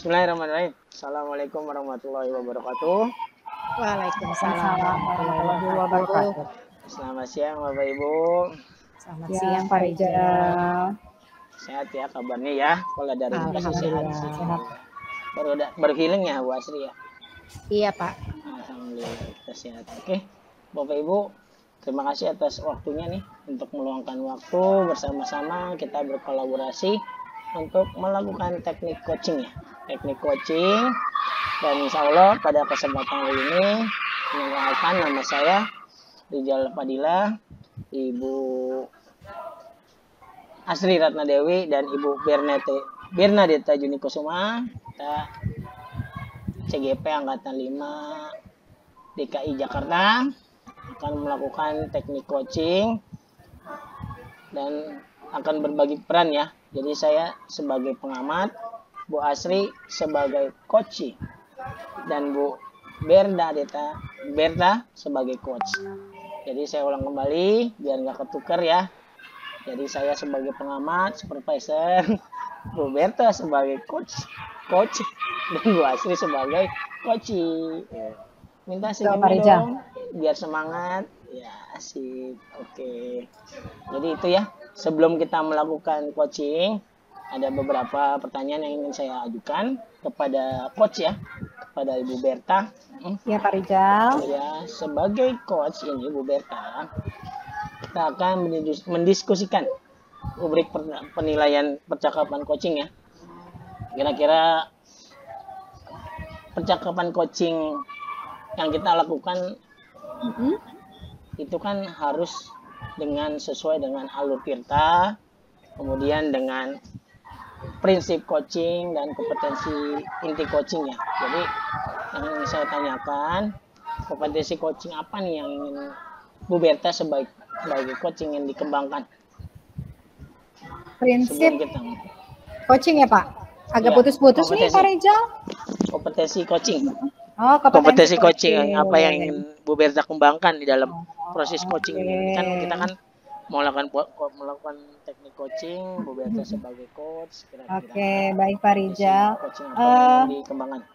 Bismillahirrahmanirrahim. Assalamualaikum warahmatullahi wabarakatuh. Waalaikumsalam warahmatullahi wabarakatuh. Selamat siang Bapak Ibu. Selamat siang Pak Rijal. Sehat ya kabarnya ya. Kalau dari kasih sehat. Sehat. Baru healing ya Bu Asri ya. Iya Pak. Alhamdulillah kita sehat. Oke, Bapak Ibu, terima kasih atas waktunya nih untuk meluangkan waktu bersama-sama kita berkolaborasi untuk melakukan teknik coaching ya. Teknik coaching, dan insya Allah pada kesempatan ini mengenalkan nama saya Rijal Fadila, Ibu Asri Ratna Dewi dan Ibu Bernadetta Juni Kusuma. Kita CGP Angkatan 5 DKI Jakarta akan melakukan teknik coaching dan akan berbagi peran ya. Jadi saya sebagai pengamat, Bu Asri sebagai coach, dan Bu Berta sebagai coach. Jadi saya ulang kembali biar nggak ketukar ya. Jadi saya sebagai pengamat, supervisor, Bu Berta sebagai coach, dan Bu Asri sebagai coach. Minta senyumnya dong, biar semangat. Ya, asik. Oke. Jadi itu ya. Sebelum kita melakukan coaching, ada beberapa pertanyaan yang ingin saya ajukan kepada coach ya, kepada Ibu Berta. Ya Pak Rijal. Ya, sebagai coach ini Bu Berta, kita akan mendiskusikan rubrik penilaian percakapan coaching ya. Kira-kira percakapan coaching yang kita lakukan itu kan harus sesuai dengan alur tirta, kemudian dengan prinsip coaching dan kompetensi inti coaching ya. Jadi yang ingin saya tanyakan, kompetensi coaching apa nih yang ingin Bu Berta sebagai coach ingin dikembangkan? Prinsip coaching ya Pak? Agak putus-putus nih Pak Rijal. Kompetensi coaching. Oh, kompetensi coaching apa yang ingin Bu Berta kembangkan di dalam proses coaching ini? Kan kita kan melakukan teknik coaching, Bu Berta sebagai coach. Oke, baik Pak Rijal.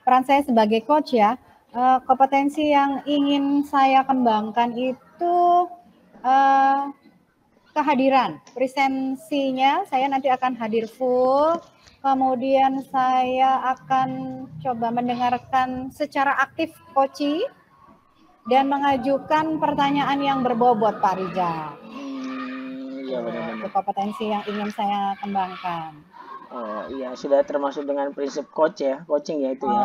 Peran saya sebagai coach ya, kompetensi yang ingin saya kembangkan itu kehadiran, presensinya saya nanti akan hadir full. Kemudian saya akan coba mendengarkan secara aktif coaching dan mengajukan pertanyaan yang berbobot Pak Rijal. Iya benar-benar. Itu kompetensi yang ingin saya kembangkan. Oh iya, sudah termasuk dengan prinsip coaching ya itu ya.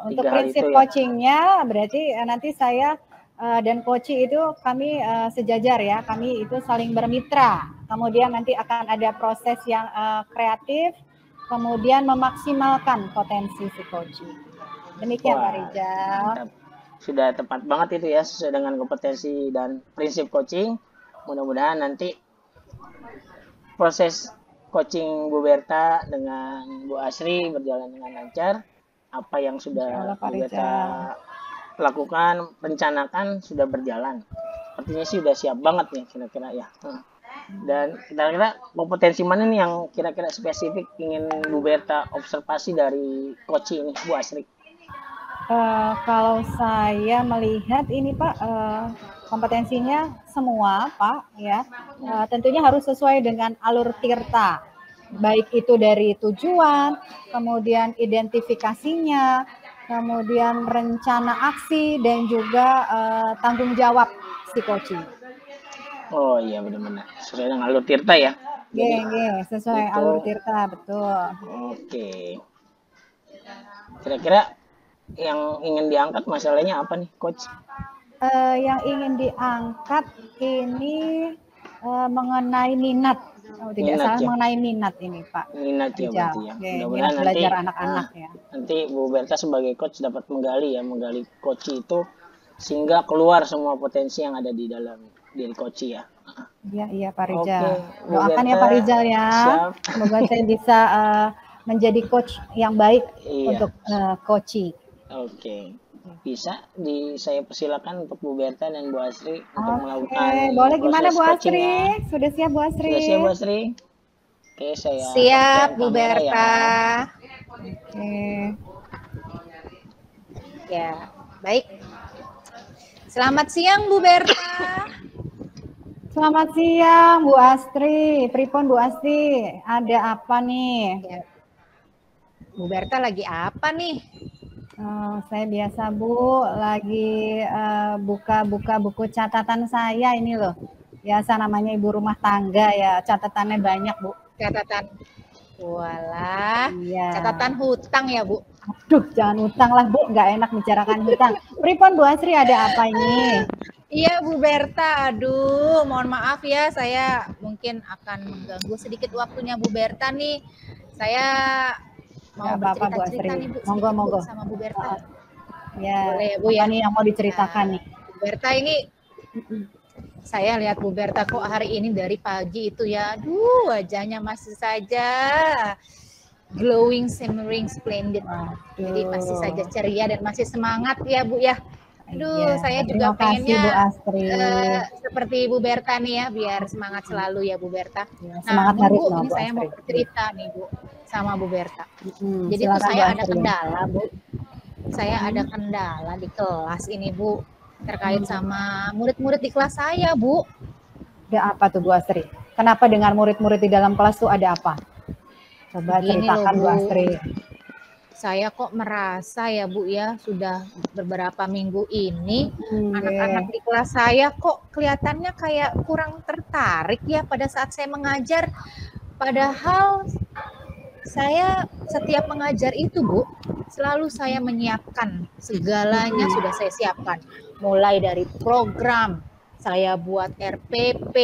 Untuk prinsip coachingnya berarti nanti saya dan coach itu kami sejajar ya, kami itu saling bermitra. Kemudian nanti akan ada proses yang kreatif, kemudian memaksimalkan potensi si coaching. Demikian Pak Rijal. Sudah tepat banget itu ya, sesuai dengan kompetensi dan prinsip coaching. Mudah-mudahan nanti proses coaching Bu Berta dengan Bu Asri berjalan dengan lancar. Apa yang sudah Bu Berta lakukan, rencanakan sudah berjalan. Artinya sih sudah siap banget nih kira-kira ya. Dan kira-kira kompetensi mana nih yang kira-kira spesifik ingin Bu Berta observasi dari coach ini Bu Asri? Kalau saya melihat ini Pak, kompetensinya semua Pak ya, tentunya harus sesuai dengan alur tirta, baik itu dari tujuan, kemudian identifikasinya, kemudian rencana aksi, dan juga tanggung jawab si coaching. Oh iya benar-benar sesuai dengan alur tirta ya. Sesuai alur tirta, betul. Oke. Kira-kira yang ingin diangkat masalahnya apa nih coach? Yang ingin diangkat ini mengenai minat. Tidak salah ya? Mengenai minat ini Pak. Minat ya berarti ya. Mudah-mudahan nanti belajar anak-anak ya. Nanti Bu Berta sebagai coach dapat menggali coach itu sehingga keluar semua potensi yang ada di dalam diri coach ya. Iya Pak Rijal. Doakan ya Pak Rijal ya. Siap. Semoga saya bisa menjadi coach yang baik untuk coaching. Oke. Bisa saya persilakan untuk Bu Berta dan Bu Asri untuk melakukan boleh gimana Bu Asri? Sudah siap Bu Asri? Sudah siap Bu Asri? Oke, saya siap Bu Berta. Oke. Ya, baik. Selamat siang Bu Berta. Selamat siang Bu Astri. Pripun Bu Astri? Ada apa nih? Ya. Bu Berta lagi apa nih? Saya biasa Bu, lagi buka-buka buku catatan saya ini loh. Biasa namanya ibu rumah tangga ya, catatannya banyak Bu. Catatan. Walah, Iya. catatan hutang ya Bu. Aduh, jangan hutang lah Bu, nggak enak bicarakan hutang. Pripun Bu Astri, ada apa ini? Iya Bu Berta, aduh mohon maaf ya, saya mungkin akan mengganggu sedikit waktunya Bu Berta nih. Saya mau bercerita-cerita nih Bu, monggo. sama Bu Berta. Ya, boleh ya Bu ya. Ini yang mau diceritakan nih. Bu Berta ini, saya lihat Bu Berta kok hari ini dari pagi itu ya, aduh wajahnya masih saja glowing, shimmering, splendid. Jadi masih saja ceria dan masih semangat ya Bu ya. Aduh, saya juga pengennya Bu Astri. Seperti Bu Berta nih ya, biar semangat selalu ya Bu Berta. Ya, semangat nah, hari Bu, Bu ini saya Astri. mau bercerita nih Bu sama Bu Berta. Jadi Silakan, tuh saya Bu ada Astri. kendala Bu. Saya ada kendala di kelas ini Bu, terkait sama murid-murid di kelas saya Bu. Ada apa tuh Bu Astri? Kenapa dengan murid-murid di dalam kelas tuh ada apa? Coba Begini ceritakan loh, Bu Astri. Saya kok merasa ya Bu ya, sudah beberapa minggu ini anak-anak di kelas saya kok kelihatannya kayak kurang tertarik ya pada saat saya mengajar. Padahal saya setiap mengajar itu Bu, selalu saya menyiapkan segalanya sudah saya siapkan. Mulai dari program, saya buat RPP,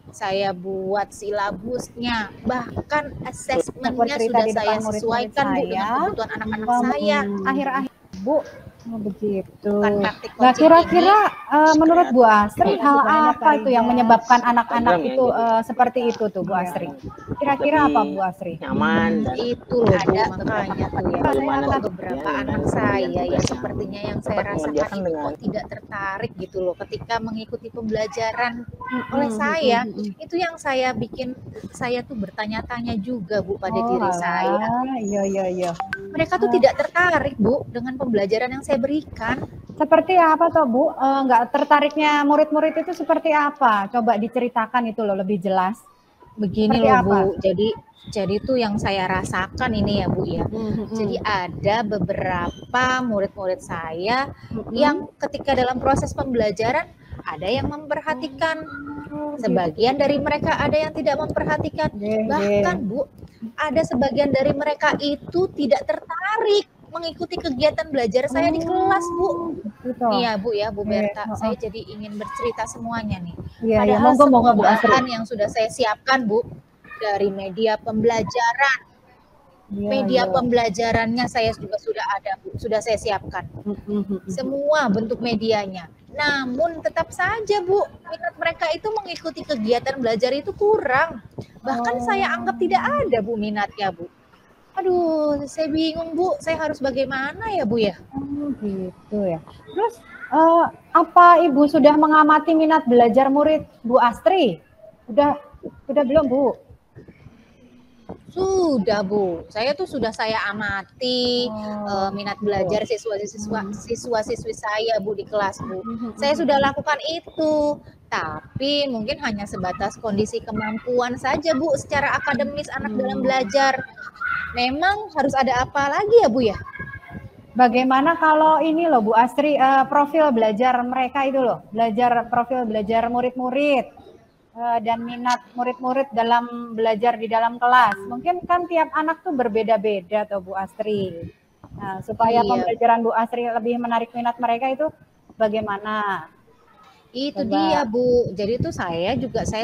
saya buat silabusnya, bahkan asesmennya sudah saya sesuaikan Bu dengan kebutuhan anak-anak saya. Akhir-akhir Bu, begitu. Nah, kira-kira menurut Bu Astri hal apa itu yang menyebabkan anak-anak itu seperti itu tuh Bu Astri? Kira-kira apa Bu Astri? Nyaman dan itu loh ada makanya tuh ya. bagaimana Beberapa anak saya ya sepertinya yang saya rasakan itu kok tidak tertarik gitu loh ketika mengikuti pembelajaran oleh saya. Itu yang saya bikin saya tuh bertanya-tanya juga Bu pada diri saya. Iya. Mereka tuh tidak tertarik Bu dengan pembelajaran yang saya berikan. Seperti apa toh Bu? Nggak tertariknya murid-murid itu seperti apa? Coba diceritakan itu loh lebih jelas. Begini loh Bu, jadi tuh yang saya rasakan ini ya Bu ya. Jadi ada beberapa murid-murid saya yang ketika dalam proses pembelajaran ada yang memperhatikan, sebagian dari mereka ada yang tidak memperhatikan. Bahkan Bu, ada sebagian dari mereka itu tidak tertarik mengikuti kegiatan belajar saya di kelas Bu. Iya Bu ya Bu Berta, saya jadi ingin bercerita semuanya nih. Padahal semua bahan yang sudah saya siapkan Bu, dari media pembelajaran, media pembelajarannya saya juga sudah ada Bu, sudah saya siapkan. Semua bentuk medianya. Namun tetap saja Bu, minat mereka itu mengikuti kegiatan belajar itu kurang. Bahkan saya anggap tidak ada Bu minatnya Bu. Aduh, saya bingung Bu, saya harus bagaimana ya Bu ya? Gitu ya. Terus apa Ibu sudah mengamati minat belajar murid Bu Astri? Udah belum Bu? Sudah Bu, saya tuh sudah saya amati minat belajar siswa-siswi saya Bu di kelas Bu. Saya sudah lakukan itu, tapi mungkin hanya sebatas kondisi kemampuan saja Bu secara akademis anak dalam belajar. Memang harus ada apa lagi ya Bu ya? Bagaimana kalau ini loh Bu Astri, profil belajar mereka itu loh, profil belajar murid-murid dan minat murid-murid dalam belajar di dalam kelas. Mungkin kan tiap anak tuh berbeda-beda tuh Bu Astri. Nah, supaya pembelajaran Bu Astri lebih menarik minat mereka itu bagaimana? Itu dia Bu, jadi tuh saya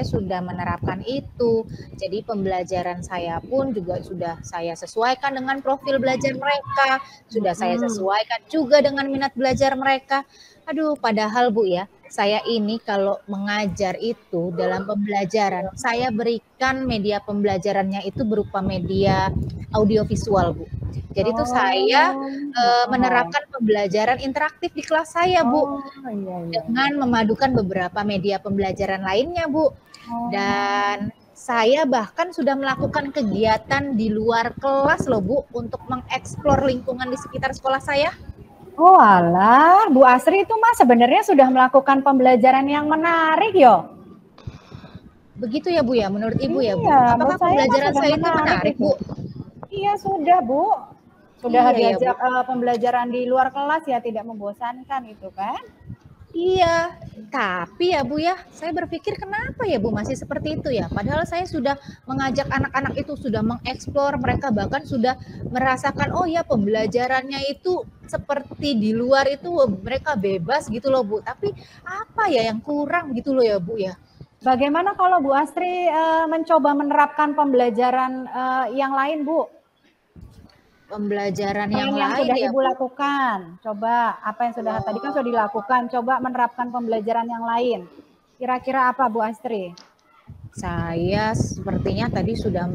sudah menerapkan itu. Jadi pembelajaran saya pun juga sudah saya sesuaikan dengan profil belajar mereka, sudah saya sesuaikan juga dengan minat belajar mereka. Aduh, padahal Bu ya, saya ini kalau mengajar itu dalam pembelajaran, saya berikan media pembelajarannya itu berupa media audiovisual Bu. Jadi tuh saya menerapkan pembelajaran interaktif di kelas saya Bu, dengan memadukan beberapa media pembelajaran lainnya Bu. Dan Saya bahkan sudah melakukan kegiatan di luar kelas loh Bu, untuk mengeksplor lingkungan di sekitar sekolah saya. Oh alah, Bu Asri itu mah sebenarnya sudah melakukan pembelajaran yang menarik yo. Begitu ya Bu ya, menurut Ibu ya Bu? Iya, Apakah menurut saya pembelajaran sudah saya itu menarik Bu? Iya sudah Bu. Sudah Iya ya Bu. diajak pembelajaran di luar kelas ya, tidak membosankan itu kan? Iya, tapi ya Bu ya, saya berpikir kenapa ya Bu masih seperti itu ya? Padahal saya sudah mengajak anak-anak itu, sudah mengeksplor, mereka bahkan sudah merasakan, oh ya pembelajarannya itu seperti di luar itu mereka bebas gitu loh Bu. Tapi apa ya yang kurang gitu loh ya Bu ya? Bagaimana kalau Bu Astri mencoba menerapkan pembelajaran yang lain Bu? Pembelajaran yang Yang lain sudah ya Ibu Bu. lakukan, coba apa yang sudah tadi kan sudah dilakukan, coba menerapkan pembelajaran yang lain. Kira-kira apa Bu Astri? Saya sepertinya tadi sudah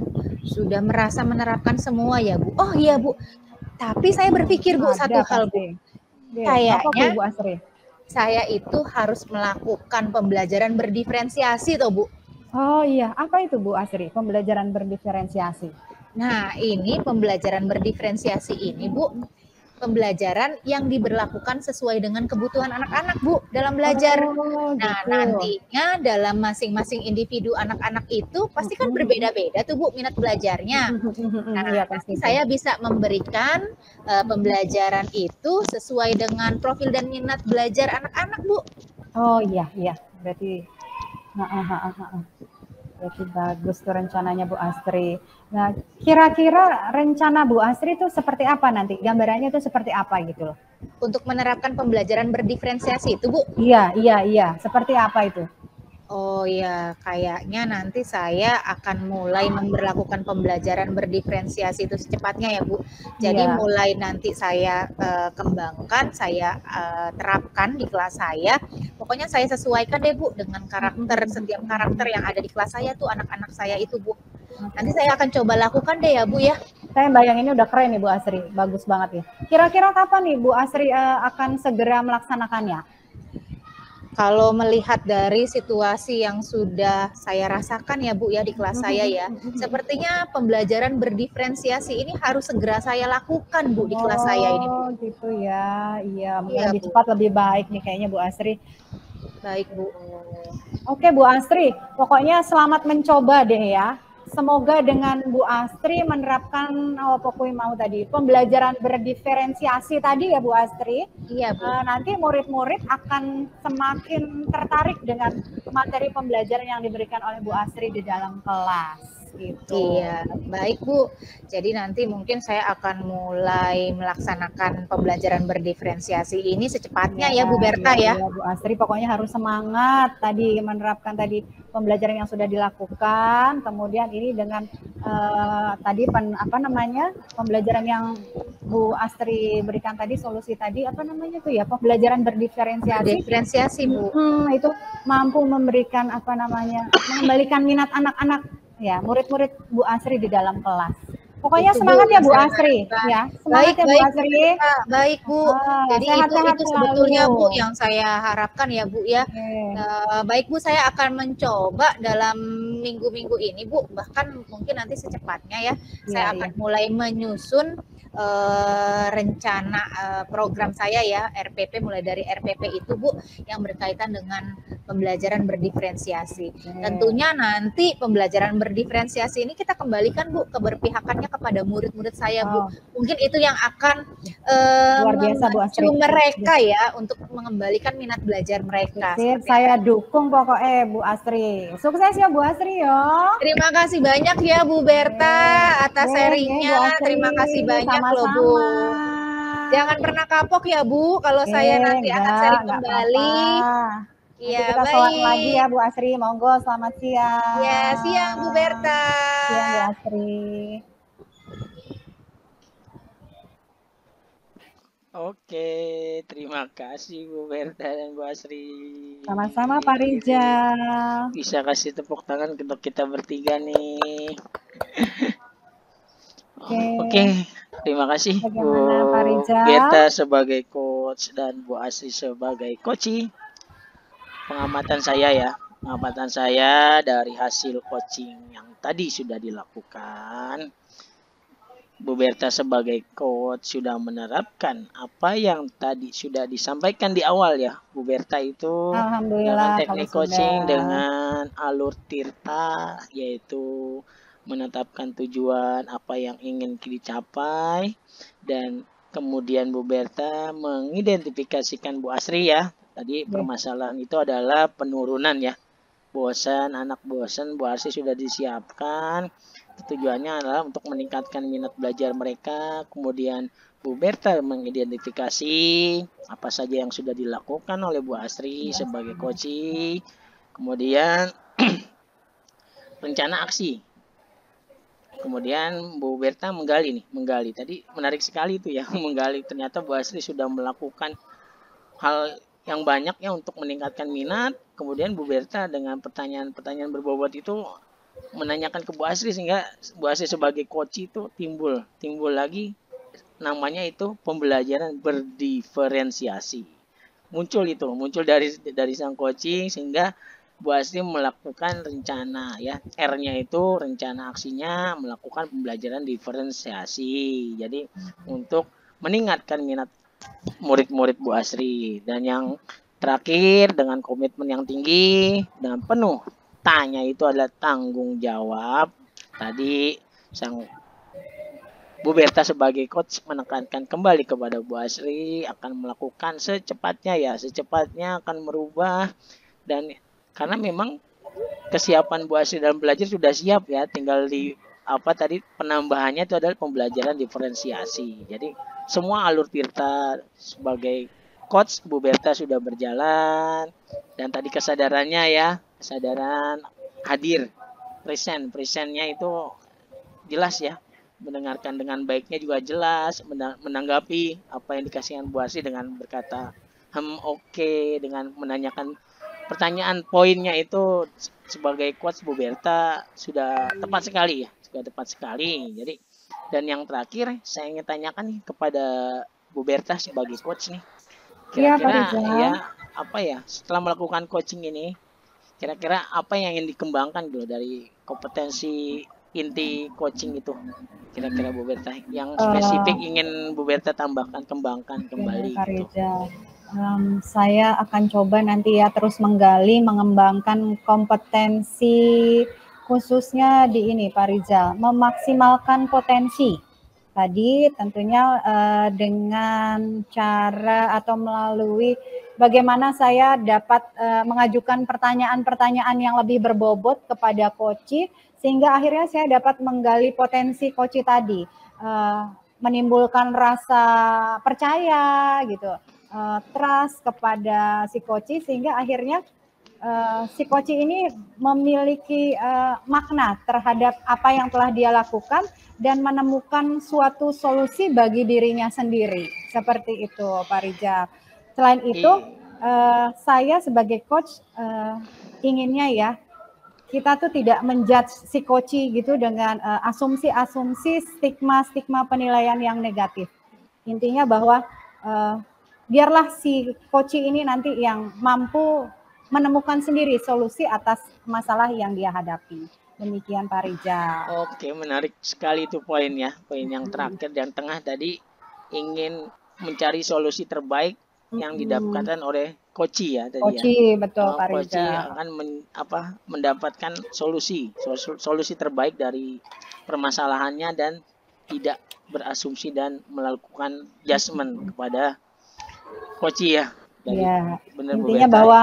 merasa menerapkan semua ya Bu. Oh iya Bu, tapi saya berpikir Bu satu hal Bu. Kayaknya Bu Astri? Saya itu harus melakukan pembelajaran berdiferensiasi toh Bu. Oh iya, apa itu Bu Astri? Pembelajaran berdiferensiasi. Nah, ini pembelajaran berdiferensiasi ini Bu, pembelajaran yang diberlakukan sesuai dengan kebutuhan anak-anak Bu dalam belajar. Nah, nantinya dalam masing-masing individu anak-anak itu pasti kan berbeda-beda tuh Bu minat belajarnya. Nah, pasti saya bisa memberikan pembelajaran itu sesuai dengan profil dan minat belajar anak-anak Bu. Oh iya, berarti bagus tuh rencananya Bu Astri. Nah, kira-kira rencana Bu Astri itu seperti apa nanti? Gambarannya itu seperti apa gitu loh? Untuk menerapkan pembelajaran berdiferensiasi itu Bu? Iya. Seperti apa itu? Oh ya, kayaknya nanti saya akan mulai memberlakukan pembelajaran berdiferensiasi itu secepatnya ya Bu. Jadi mulai nanti saya kembangkan, saya terapkan di kelas saya. Pokoknya saya sesuaikan deh Bu dengan karakter, setiap karakter yang ada di kelas saya tuh anak-anak saya itu Bu. Nanti saya akan coba lakukan deh ya Bu ya. Saya bayanginnya udah keren nih Bu Asri, bagus banget ya. Kira-kira kapan nih Bu Asri akan segera melaksanakannya? Kalau melihat dari situasi yang sudah saya rasakan ya Bu ya di kelas saya ya, sepertinya pembelajaran berdiferensiasi ini harus segera saya lakukan Bu di kelas saya ini Bu. Oh gitu ya, iya lebih cepat lebih baik nih kayaknya Bu Astri. Baik Bu. Oke Bu Astri, pokoknya selamat mencoba deh ya. Semoga dengan Bu Astri menerapkan pokoknya mau tadi pembelajaran berdiferensiasi tadi ya Bu Astri. Iya Bu. Nanti murid-murid akan semakin tertarik dengan materi pembelajaran yang diberikan oleh Bu Astri di dalam kelas. Gitu. Iya, baik Bu. Jadi nanti mungkin saya akan mulai melaksanakan pembelajaran berdiferensiasi ini secepatnya ya Bu Berta ya. Bu Astri pokoknya harus semangat tadi menerapkan tadi pembelajaran yang sudah dilakukan. Kemudian ini dengan tadi pembelajaran yang Bu Astri berikan tadi solusi tadi apa namanya tuh ya pembelajaran berdiferensiasi. Berdiferensiasi Bu. Itu mampu memberikan mengembalikan minat anak-anak. Ya, murid-murid Bu Asri di dalam kelas. Pokoknya itu, semangat Bu, ya Bu Asri, ya. Semangat ya Bu Asri. Baik Bu. Jadi itu sebetulnya Bu yang saya harapkan ya Bu ya. Baik Bu, saya akan mencoba dalam minggu-minggu ini Bu. Bahkan mungkin nanti secepatnya ya. Saya akan mulai menyusun rencana program saya ya RPP, mulai dari RPP itu Bu yang berkaitan dengan pembelajaran berdiferensiasi. Tentunya nanti pembelajaran berdiferensiasi ini kita kembalikan Bu keberpihakannya kepada murid-murid saya Bu. Mungkin itu yang akan memacu mereka ya untuk mengembalikan minat belajar mereka. Saya dukung pokoknya Bu Astri. Sukses ya Bu Astri yo. Terima kasih banyak ya Bu Berta atas sharingnya. Terima kasih banyak loh Bu. Jangan pernah kapok ya Bu kalau saya nanti akan sharing kembali. Iya, kita baik. Lagi ya Bu Asri, monggo selamat siang. Ya, siang Bu Berta. Siang Bu Asri. Oke, terima kasih Bu Berta dan Bu Asri. Sama-sama Pak Rijal. Bisa kasih tepuk tangan untuk kita bertiga nih. Oke. Terima kasih Bu Berta sebagai coach dan Bu Asri sebagai coach. Pengamatan saya ya, pengamatan saya dari hasil coaching yang tadi sudah dilakukan, Bu Berta sebagai coach sudah menerapkan apa yang tadi sudah disampaikan di awal ya. Bu Berta itu dalam Alhamdulillah kalau teknik coaching sudah. dengan alur tirta, yaitu menetapkan tujuan apa yang ingin dicapai, dan kemudian Bu Berta mengidentifikasikan Bu Asri ya. Tadi permasalahan itu adalah penurunan ya. Bosan, anak bosan, Bu Asri sudah disiapkan. Tujuannya adalah untuk meningkatkan minat belajar mereka. Kemudian Bu Berta mengidentifikasi apa saja yang sudah dilakukan oleh Bu Asri sebagai coaching. Kemudian rencana aksi. Kemudian Bu Berta menggali. Tadi menarik sekali itu ya, menggali. Ternyata Bu Asri sudah melakukan hal yang banyak ya untuk meningkatkan minat. Kemudian Bu Berta dengan pertanyaan-pertanyaan berbobot itu menanyakan ke Bu Asri, sehingga Bu Asri sebagai coach itu timbul lagi namanya itu pembelajaran berdiferensiasi. Muncul dari sang coaching, sehingga Bu Asri melakukan rencana ya, R-nya itu rencana aksinya melakukan pembelajaran diferensiasi. Jadi untuk meningkatkan minat murid-murid Bu Asri. Dan yang terakhir, dengan komitmen yang tinggi dan penuh tanya itu adalah tanggung jawab. Tadi sang Bu Berta sebagai coach menekankan kembali kepada Bu Asri akan melakukan secepatnya akan merubah. Dan karena memang kesiapan Bu Asri dalam belajar sudah siap ya, tinggal di penambahannya itu adalah pembelajaran diferensiasi. Jadi semua alur tirta sebagai coach Bu Berta sudah berjalan, dan tadi kesadaran hadir, presentnya itu jelas ya, mendengarkan dengan baiknya juga jelas, menanggapi apa yang dikasihkan Bu Asri dengan berkata oke, dengan menanyakan pertanyaan poinnya itu sebagai coach Bu Berta sudah tepat sekali ya, Jadi, dan yang terakhir saya ingin tanyakan nih kepada Bu Berta sebagai coach nih, kira-kira setelah melakukan coaching ini, kira-kira apa yang ingin dikembangkan dulu dari kompetensi inti coaching itu, kira-kira Bu Berta yang spesifik ingin Bu Berta kembangkan kembali gitu. Saya akan coba nanti ya terus mengembangkan kompetensi khususnya di ini Pak Rizal, memaksimalkan potensi. Tadi tentunya dengan cara atau melalui bagaimana saya dapat mengajukan pertanyaan-pertanyaan yang lebih berbobot kepada coach, sehingga akhirnya saya dapat menggali potensi coach tadi, menimbulkan rasa percaya gitu, trust kepada si coach, sehingga akhirnya si coach ini memiliki makna terhadap apa yang telah dia lakukan dan menemukan suatu solusi bagi dirinya sendiri. Seperti itu Pak Rizal. Selain itu, saya sebagai coach inginnya ya, kita tuh tidak menjudge si coach gitu dengan asumsi-asumsi, stigma penilaian yang negatif. Intinya bahwa biarlah si coach ini nanti yang mampu menemukan sendiri solusi atas masalah yang dia hadapi. Demikian Pak Rizal. Oke, menarik sekali itu poin ya. Poin yang terakhir dan tengah tadi, ingin mencari solusi terbaik yang didapatkan oleh coach ya tadi ya. Betul Pak Rizal. Coach akan mendapatkan solusi terbaik dari permasalahannya dan tidak berasumsi dan melakukan judgement kepada coach ya. Intinya bahwa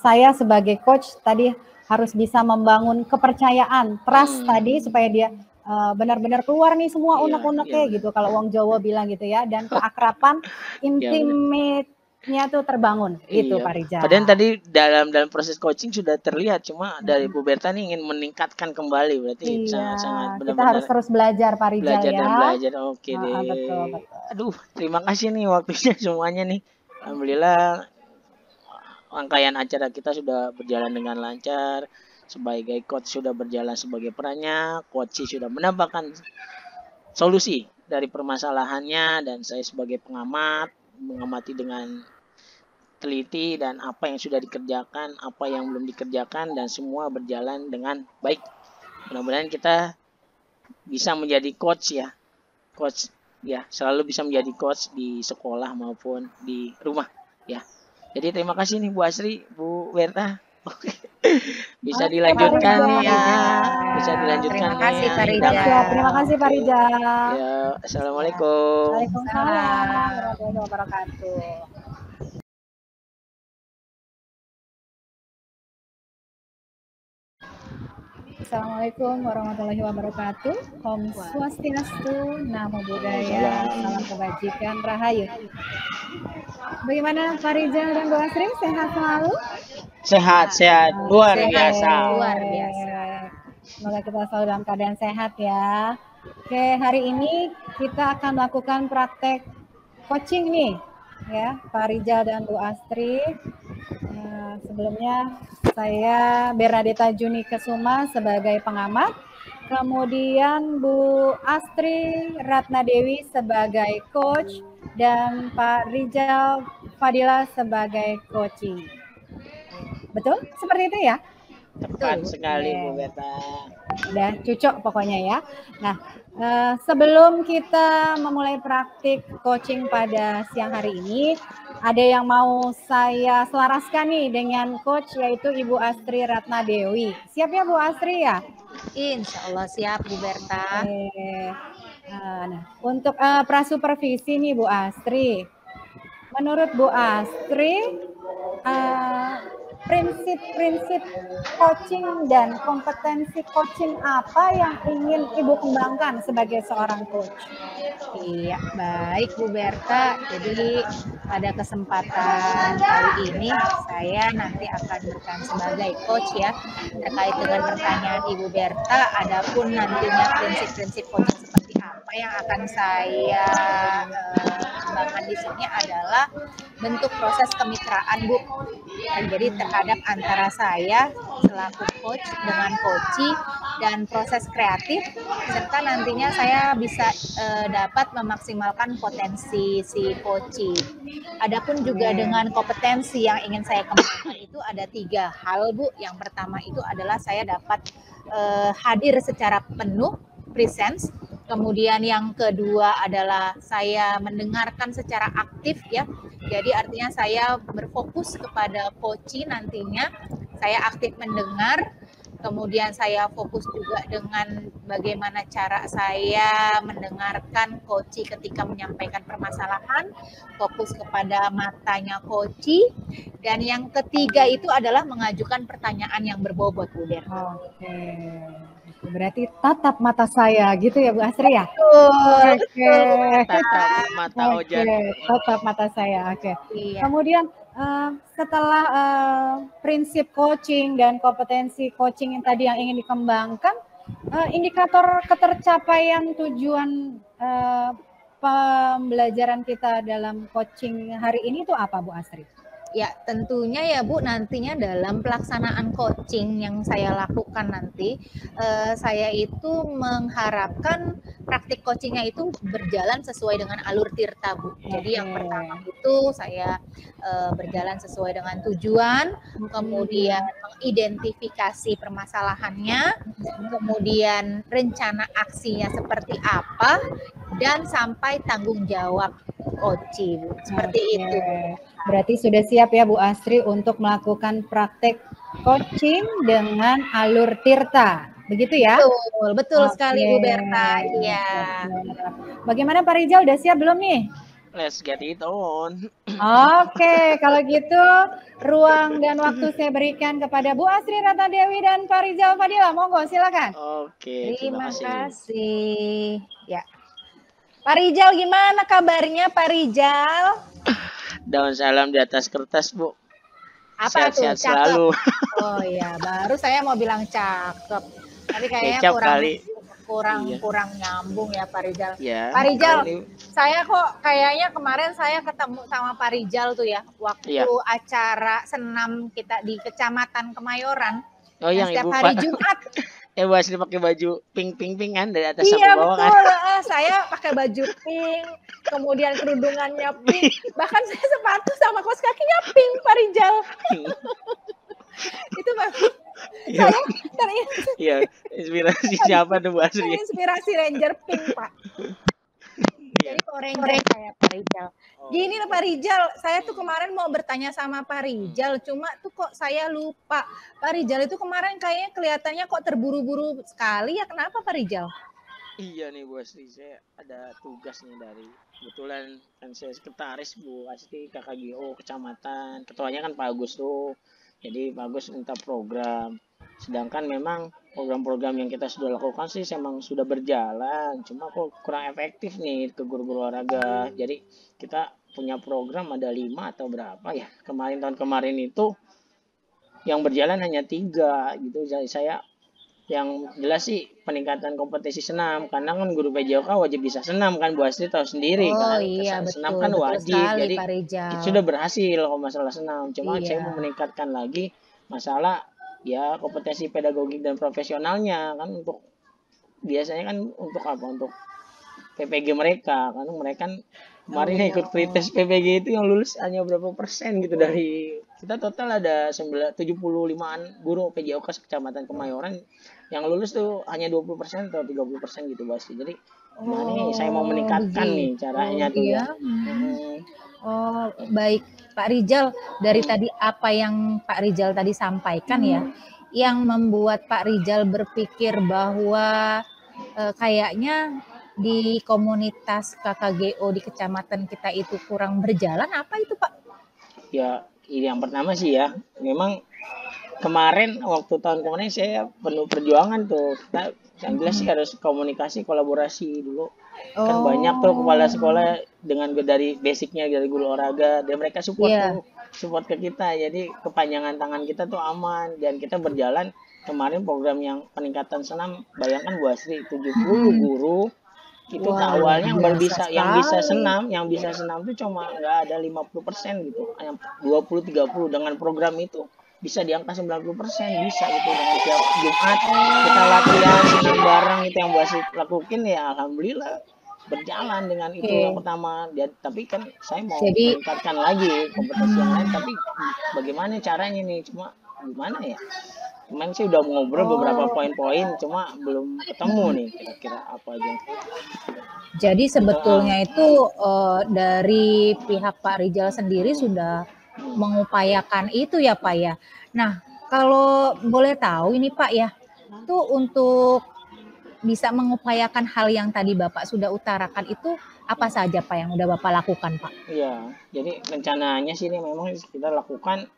saya sebagai coach tadi harus bisa membangun kepercayaan, trust tadi, supaya dia benar-benar keluar nih semua unek-uneknya gitu, kalau wong Jawa bilang gitu ya, dan keakraban intimate-nya tuh terbangun gitu Pak Rizal. Padahal tadi dalam proses coaching sudah terlihat, cuma dari Bu Berta nih ingin meningkatkan kembali, berarti sangat benar-benar kita harus terus belajar Pak Rizal belajar. Oke deh. Betul. Aduh, terima kasih nih waktunya semuanya nih. Alhamdulillah rangkaian acara kita sudah berjalan dengan lancar. Sebagai coach sudah berjalan sebagai perannya, coach sudah menambahkan solusi dari permasalahannya, dan saya sebagai pengamat mengamati dengan teliti dan apa yang sudah dikerjakan, apa yang belum dikerjakan, dan semua berjalan dengan baik. Mudah-mudahan kita bisa menjadi coach ya, coach ya, selalu bisa menjadi coach di sekolah maupun di rumah ya. Jadi terima kasih nih Bu Asri, Bu Berta. Oke. Bisa dilanjutkan nih ya. Bisa dilanjutkan Terima kasih Pak nih. Rijal. Terima kasih Pak Rijal. Ya, assalamualaikum. Waalaikumsalam warahmatullahi wabarakatuh. Assalamualaikum warahmatullahi wabarakatuh. Om Swastiastu, Namo Buddhaya, salam kebajikan, rahayu. Bagaimana Pak Rijal dan Bu Asri? Sehat selalu? Sehat, luar Sehat, biasa. luar biasa. Semoga kita selalu dalam keadaan sehat ya. Oke, hari ini kita akan melakukan praktek coaching nih, ya, Pak Rijal dan Bu Asri. Sebelumnya saya Bernadetta Juni Kesuma sebagai pengamat, kemudian Bu Astri Ratna Dewi sebagai coach, dan Pak Rijal Fadila sebagai coaching. Betul? Seperti itu ya? Tepat sekali Bu Berta. Udah cocok pokoknya ya. Nah, sebelum kita memulai praktik coaching pada siang hari ini, ada yang mau saya selaraskan nih dengan coach, yaitu Ibu Astri Ratna Dewi. Siap ya Bu Astri ya? Insya Allah siap Bu Berta. Nah, untuk prasupervisi nih Bu Astri. Menurut Bu Astri, prinsip-prinsip coaching dan kompetensi coaching apa yang ingin Ibu kembangkan sebagai seorang coach? Iya, baik Bu Berta. Jadi pada kesempatan kali ini saya nanti akan berperan sebagai coach ya, terkait dengan pertanyaan Ibu Berta. Adapun nantinya prinsip-prinsip coaching seperti apa yang akan saya kembangkan di sini adalah bentuk proses kemitraan Bu. Jadi terhadap antara saya selaku coach dengan coachee dan proses kreatif, serta nantinya saya bisa dapat memaksimalkan potensi si coachee. Adapun juga dengan kompetensi yang ingin saya kembangkan itu ada 3 hal Bu. Yang pertama itu adalah saya dapat hadir secara penuh, presence. Kemudian yang kedua adalah saya mendengarkan secara aktif ya. Jadi artinya saya berfokus kepada coachee nantinya. Saya aktif mendengar. Kemudian saya fokus juga dengan bagaimana cara saya mendengarkan coachee ketika menyampaikan permasalahan. Fokus kepada matanya coachee. Dan yang ketiga itu adalah mengajukan pertanyaan yang berbobot Bu Der. Oke. Berarti tatap mata saya gitu ya Bu Astri ya? Oke. Tatap mata Ojan. Tatap mata saya. Oke. Iya. Kemudian setelah prinsip coaching dan kompetensi coaching yang tadi yang ingin dikembangkan, indikator ketercapaian tujuan pembelajaran kita dalam coaching hari ini itu apa Bu Astri? Ya, tentunya ya Bu, nantinya dalam pelaksanaan coaching yang saya lakukan nanti, saya itu mengharapkan praktik coachingnya itu berjalan sesuai dengan alur tirta Bu. Jadi yang pertama itu saya berjalan sesuai dengan tujuan, kemudian mengidentifikasi permasalahannya, kemudian rencana aksinya seperti apa, dan sampai tanggung jawab coaching Bu. Seperti itu. Berarti sudah siap ya Bu Astri untuk melakukan praktek coaching dengan alur tirta. Begitu ya? Betul sekali Bu Berta. Iya. Bagaimana Pak Rijal, udah siap belum nih? Let's get it on. Oke, kalau gitu ruang dan waktu saya berikan kepada Bu Astri Ratna Dewi dan Pak Rijal Fadila. Monggo silakan. Oke, terima kasih. Ya. Pak Rijal, gimana kabarnya Pak Rijal? Daun salam di atas kertas Bu. Apa Sehat-sehat tuh? selalu. Oh iya, baru saya mau bilang cakep. Tapi kayaknya Kecap kali. kurang nyambung ya Pak Rijal. Ya, Pak Rijal, ini... saya kok kayaknya kemarin saya ketemu sama Pak Rijal tuh ya waktu acara senam kita di Kecamatan Kemayoran. Oh, yang setiap Ibu hari Jumat. Bu Asri pakai baju pink kan dari atas Iya sampai bawah kan. betul, saya pakai baju pink, kemudian kerudungannya pink, bahkan saya sepatu sama kaos kakinya pink, Pak Rijal. Itu memang Iya, saya iya. Inspirasi siapa tuh Bu Asri? terinspirasi Ranger Pink, Pak. Iya. Jadi Power Ranger saya, Pak Rijal. Oh, Gini loh Pak Rijal, saya tuh kemarin mau bertanya sama Pak Rijal, cuma tuh kok saya lupa. Pak Rijal itu kemarin kayaknya kelihatannya kok terburu-buru sekali ya, kenapa Pak Rijal? iya nih Bu Asri, saya ada tugas nih dari kebetulan kan saya sekretaris Bu Asri KKGO kecamatan. Ketuanya kan Pak Agus tuh. Jadi Pak Agus minta program. Sedangkan memang program-program yang kita sudah lakukan sih memang sudah berjalan, cuma kok kurang efektif nih ke guru-guru olahraga. Jadi kita punya program ada 5 atau berapa ya. Tahun kemarin itu yang berjalan hanya 3 gitu. Jadi saya yang jelas sih peningkatan kompetisi senam, karena kan guru PJOK wajib bisa senam kan, Bu Asri tahu sendiri Oh kan. iya Senam betul, kan betul wajib. sekali Jadi Pak Rijal. kita sudah berhasil kalau masalah senam. Cuma saya Iya. mau meningkatkan lagi masalah ya kompetensi pedagogik dan profesionalnya kan, untuk biasanya kan untuk apa, untuk PPG mereka kan, mereka kan kemarin ikut pretest PPG itu yang lulus hanya berapa persen gitu. Dari kita total ada 75-an guru PJOK Kecamatan Kemayoran yang lulus tuh hanya 20% atau 30% gitu Bas. Jadi gimana nih saya mau meningkatkan nih caranya tuh iya. ya. Oh baik Pak Rijal, dari tadi apa yang Pak Rijal tadi sampaikan ya, yang membuat Pak Rijal berpikir bahwa kayaknya di komunitas KKGO di kecamatan kita itu kurang berjalan, apa itu Pak? Ya, yang pertama sih ya, memang kemarin waktu tahun kemarin saya penuh perjuangan tuh. Kita yang jelas sih harus komunikasi, kolaborasi dulu. Kan banyak tuh kepala sekolah dengan dari basicnya dari guru olahraga, dan mereka support tuh, support ke kita. Jadi kepanjangan tangan kita tuh aman, dan kita berjalan kemarin program yang peningkatan senam. Bayangkan Bu Asri, 70 guru itu awalnya yang bisa senam tuh cuma nggak ada 50% gitu, hanya 20-30. Dengan program itu bisa di angka 90% bisa gitu. Dengan tiap Jumat kita latihan senam bareng, itu yang buat lakuin ya, alhamdulillah berjalan dengan itu. Yang pertama tapi kan saya mau meningkatkan lagi kompetisi yang lain, tapi bagaimana caranya nih, cuma gimana ya, kemarin sih udah ngobrol beberapa poin-poin, cuma belum ketemu nih kira-kira apa aja. Jadi sebetulnya itu dari pihak Pak Rijal sendiri sudah mengupayakan itu ya Pak ya. Nah kalau boleh tahu ini Pak ya, itu untuk bisa mengupayakan hal yang tadi Bapak sudah utarakan itu apa saja Pak yang udah Bapak lakukan Pak? Iya, jadi rencananya sih ini memang kita lakukan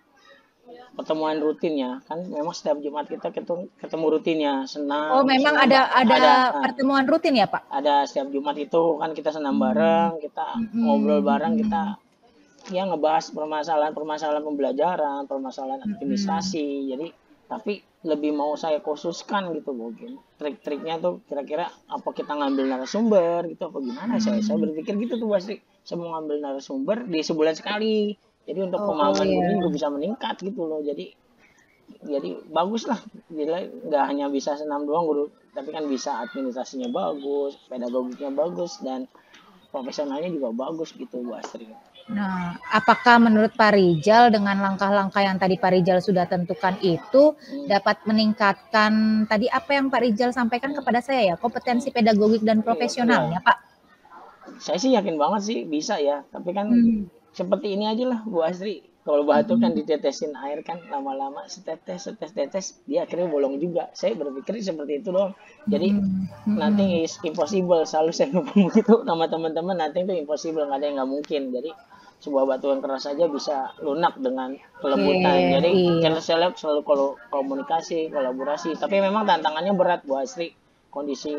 pertemuan rutinnya kan, memang setiap Jumat kita ketemu rutinnya senam. Oh memang ada pertemuan rutin ya Pak? Ada setiap Jumat itu kan kita senam bareng, kita ngobrol bareng, kita ya ngebahas permasalahan pembelajaran, permasalahan administrasi. Jadi tapi lebih mau saya khususkan gitu, mungkin trik-triknya tuh kira-kira apa kita ngambil narasumber gitu apa gimana. Saya berpikir gitu tuh pasti saya mau ngambil narasumber di sebulan sekali. Jadi untuk pemahaman guru bisa meningkat gitu loh. Jadi bagus lah. Jadi nggak hanya bisa senam doang guru, tapi kan bisa administrasinya bagus, pedagogiknya bagus, dan profesionalnya juga bagus gitu Bu Astri. Nah, apakah menurut Pak Rijal dengan langkah-langkah yang tadi Pak Rijal sudah tentukan itu dapat meningkatkan tadi apa yang Pak Rijal sampaikan kepada saya ya, kompetensi pedagogik dan profesionalnya Pak? Saya sih yakin banget sih bisa ya, tapi kan seperti ini aja lah Bu Astri. Kalau batuk kan ditetesin air kan, lama-lama setetes dia akhirnya bolong juga. Saya berpikir seperti itu doang. Jadi nothing is impossible, selalu saya ngomong gitu sama teman-teman, nothing itu impossible, nggak ada yang nggak mungkin. Jadi sebuah batu yang keras saja bisa lunak dengan kelembutan. Jadi saya selalu kalau komunikasi, kolaborasi. Tapi memang tantangannya berat Bu Astri. Kondisi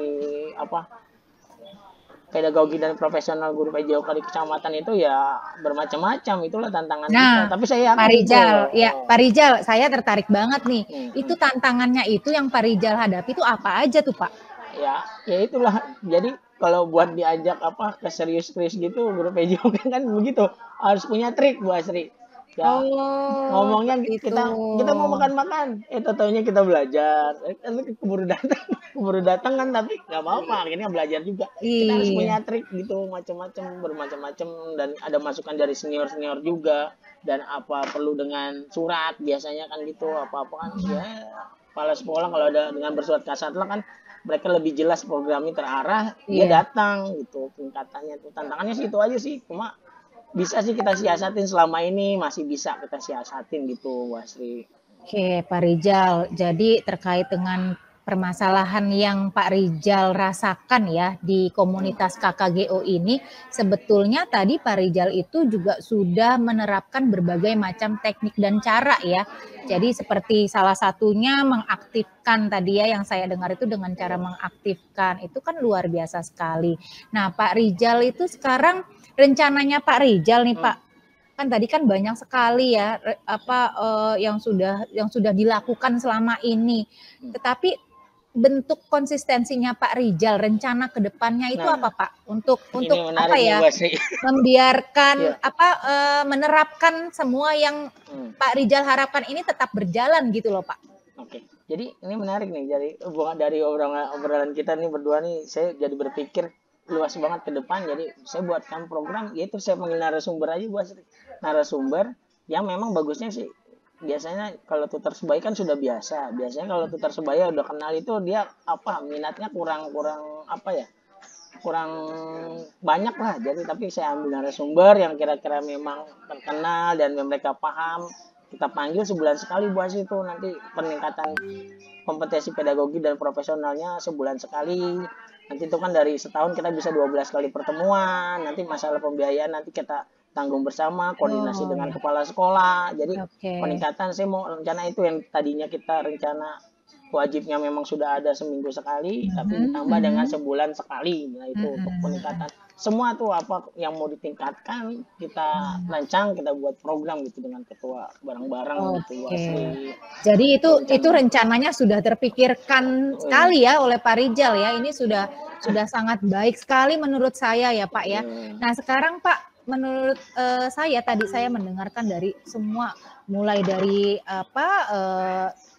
pedagogi dan profesional guru PJOK di kecamatan itu ya bermacam-macam, itulah tantangan kita. Tapi saya Pak Rijal, Pak Rijal, saya tertarik banget nih. Itu tantangannya itu yang Pak Rijal hadapi itu apa aja tuh Pak? Ya itulah. Jadi kalau buat diajak ke serius gitu guru PJOK kan begitu, harus punya trik Bu Asri. Ya, ngomongnya seperti itu. kita mau makan-makan, taunya kita belajar. Keburu datang kan, tapi nggak apa-apa, akhirnya belajar juga. Kita harus Iya. punya trik gitu, bermacam-macam, dan ada masukan dari senior-senior juga. Dan apa perlu dengan surat, biasanya kan gitu, apa-apa kan ya. Kepala sekolah kalau ada dengan bersurat kasatlah kan, mereka lebih jelas programnya terarah, dia Iya. datang gitu. Tingkatannya tuh tantangannya situ aja sih, cuma bisa sih kita siasatin, selama ini masih bisa kita siasatin gitu, Bu Asri. Oke, Pak Rijal. Jadi terkait dengan permasalahan yang Pak Rijal rasakan ya di komunitas KKGO ini, sebetulnya tadi Pak Rijal itu juga sudah menerapkan berbagai macam teknik dan cara ya. Jadi seperti salah satunya mengaktifkan tadi ya, yang saya dengar itu dengan cara mengaktifkan, itu kan luar biasa sekali. Nah, Pak Rijal itu sekarang rencananya Pak Rijal nih Pak, kan tadi kan banyak sekali ya yang sudah dilakukan selama ini. Tetapi bentuk konsistensinya Pak Rijal, rencana ke depannya itu apa Pak? Untuk apa ya? Membiarkan menerapkan semua yang Pak Rijal harapkan ini tetap berjalan gitu loh Pak. Oke. Jadi ini menarik nih, dari obrolan kita nih berdua nih, saya jadi berpikir luas banget ke depan. Jadi saya buatkan program, yaitu saya panggil narasumber aja, buat narasumber yang memang bagusnya sih, biasanya kalau tutor sebaya kan sudah biasa. Biasanya kalau tutor sebaya udah kenal itu, dia minatnya kurang banyak lah. Jadi tapi saya ambil narasumber yang kira-kira memang terkenal dan mereka paham, kita panggil sebulan sekali, buat itu nanti peningkatan kompetensi pedagogi dan profesionalnya sebulan sekali. Nanti itu kan dari setahun kita bisa 12 kali pertemuan. Nanti masalah pembiayaan nanti kita tanggung bersama, koordinasi dengan kepala sekolah. Jadi peningkatan, saya mau rencana itu yang tadinya kita rencana wajibnya memang sudah ada seminggu sekali, tapi ditambah dengan sebulan sekali. Nah itu untuk peningkatan. Semua tuh apa yang mau ditingkatkan kita rancang, kita buat program gitu dengan ketua bareng-bareng gitu. Jadi itu rencananya sudah terpikirkan sekali ya oleh Pak Rijal ya. Ini sudah sangat baik sekali menurut saya ya Pak ya. Nah sekarang Pak, menurut saya tadi saya mendengarkan dari semua, mulai dari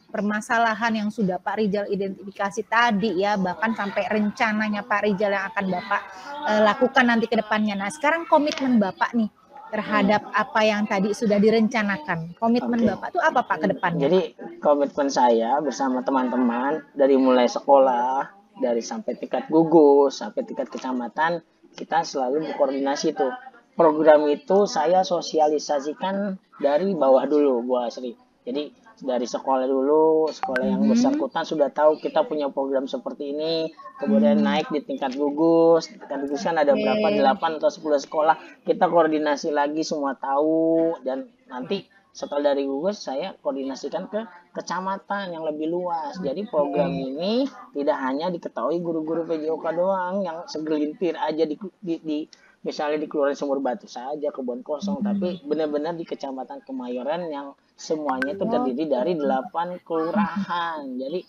permasalahan yang sudah Pak Rijal identifikasi tadi ya, bahkan sampai rencananya Pak Rijal yang akan Bapak lakukan nanti ke depannya. Nah sekarang komitmen Bapak nih terhadap apa yang tadi sudah direncanakan, komitmen Bapak itu apa Pak ke depannya? Jadi komitmen saya bersama teman-teman dari mulai sekolah, dari sampai tingkat gugus sampai tingkat kecamatan, kita selalu berkoordinasi tuh. Program itu saya sosialisasikan dari bawah dulu, Bu Asri. Jadi dari sekolah dulu, sekolah yang bersangkutan sudah tahu kita punya program seperti ini, kemudian naik di tingkat gugus. Tingkat gugus kan ada berapa, 8 atau 10 sekolah, kita koordinasi lagi, semua tahu. Dan nanti setelah dari gugus saya koordinasikan ke kecamatan yang lebih luas. Jadi program ini tidak hanya diketahui guru-guru PJOK doang yang segelintir aja di misalnya di Kelurahan Sumur Batu saja, Kebon Kosong, tapi benar-benar di Kecamatan Kemayoran yang semuanya itu terdiri dari 8 kelurahan. Jadi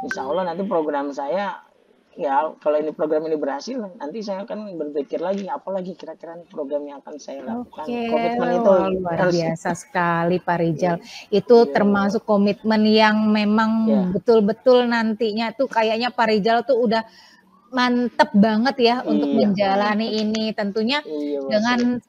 insya Allah nanti program saya, ya kalau ini program ini berhasil, nanti saya akan berpikir lagi apalagi kira-kira program yang akan saya lakukan. Komitmen itu luar biasa sekali Pak Rijal. Itu termasuk komitmen yang memang betul-betul nantinya tuh kayaknya Pak Rijal tuh udah mantep banget ya untuk menjalani ini, tentunya dengan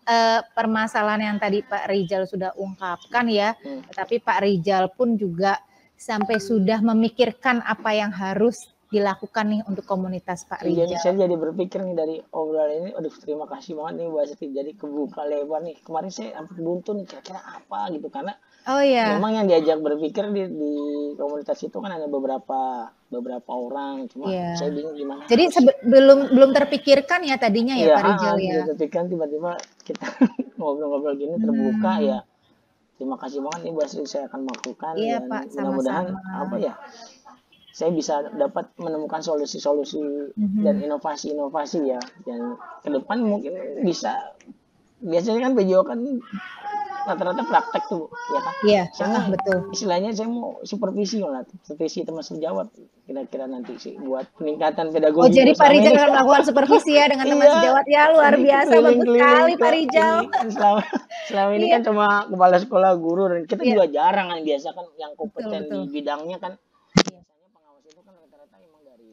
permasalahan yang tadi Pak Rijal sudah ungkapkan ya, tapi Pak Rijal pun juga sampai sudah memikirkan apa yang harus dilakukan nih untuk komunitas Pak Rijal. Saya jadi berpikir nih dari obrolan ini, aduh terima kasih banget nih Bu Asri, jadi kebuka lebar nih. Kemarin saya hampir buntu nih kira-kira apa gitu, karena memang yang diajak berpikir di komunitas itu kan ada beberapa orang, cuma saya bingung gimana. Jadi belum terpikirkan ya tadinya ya Pak Rijal ya. Terpikirkan, tiba-tiba kita ngobrol-ngobrol gini terbuka ya. Terima kasih banget nih Bu Asri, saya akan melakukan. Iya dan Pak, mudah-mudahan saya bisa dapat menemukan solusi-solusi dan inovasi-inovasi ya. Dan ke depan mungkin bisa, biasanya kan PJO kan rata-rata praktek tuh, ya kan? Iya, betul. Istilahnya saya mau supervisi teman sejawat kira-kira nanti sih buat peningkatan pedagogi. Oh, jadi Pak Rijal akan melakukan supervisi ya dengan teman sejawat ya, luar biasa, bagus sekali Pak Rijal. selama ini Iya. kan cuma kepala sekolah, guru, dan kita Iya. juga jarang kan biasa kan yang Betul, kompeten betul. di bidangnya kan. Iya. Biasanya pengawas itu kan rata-rata emang dari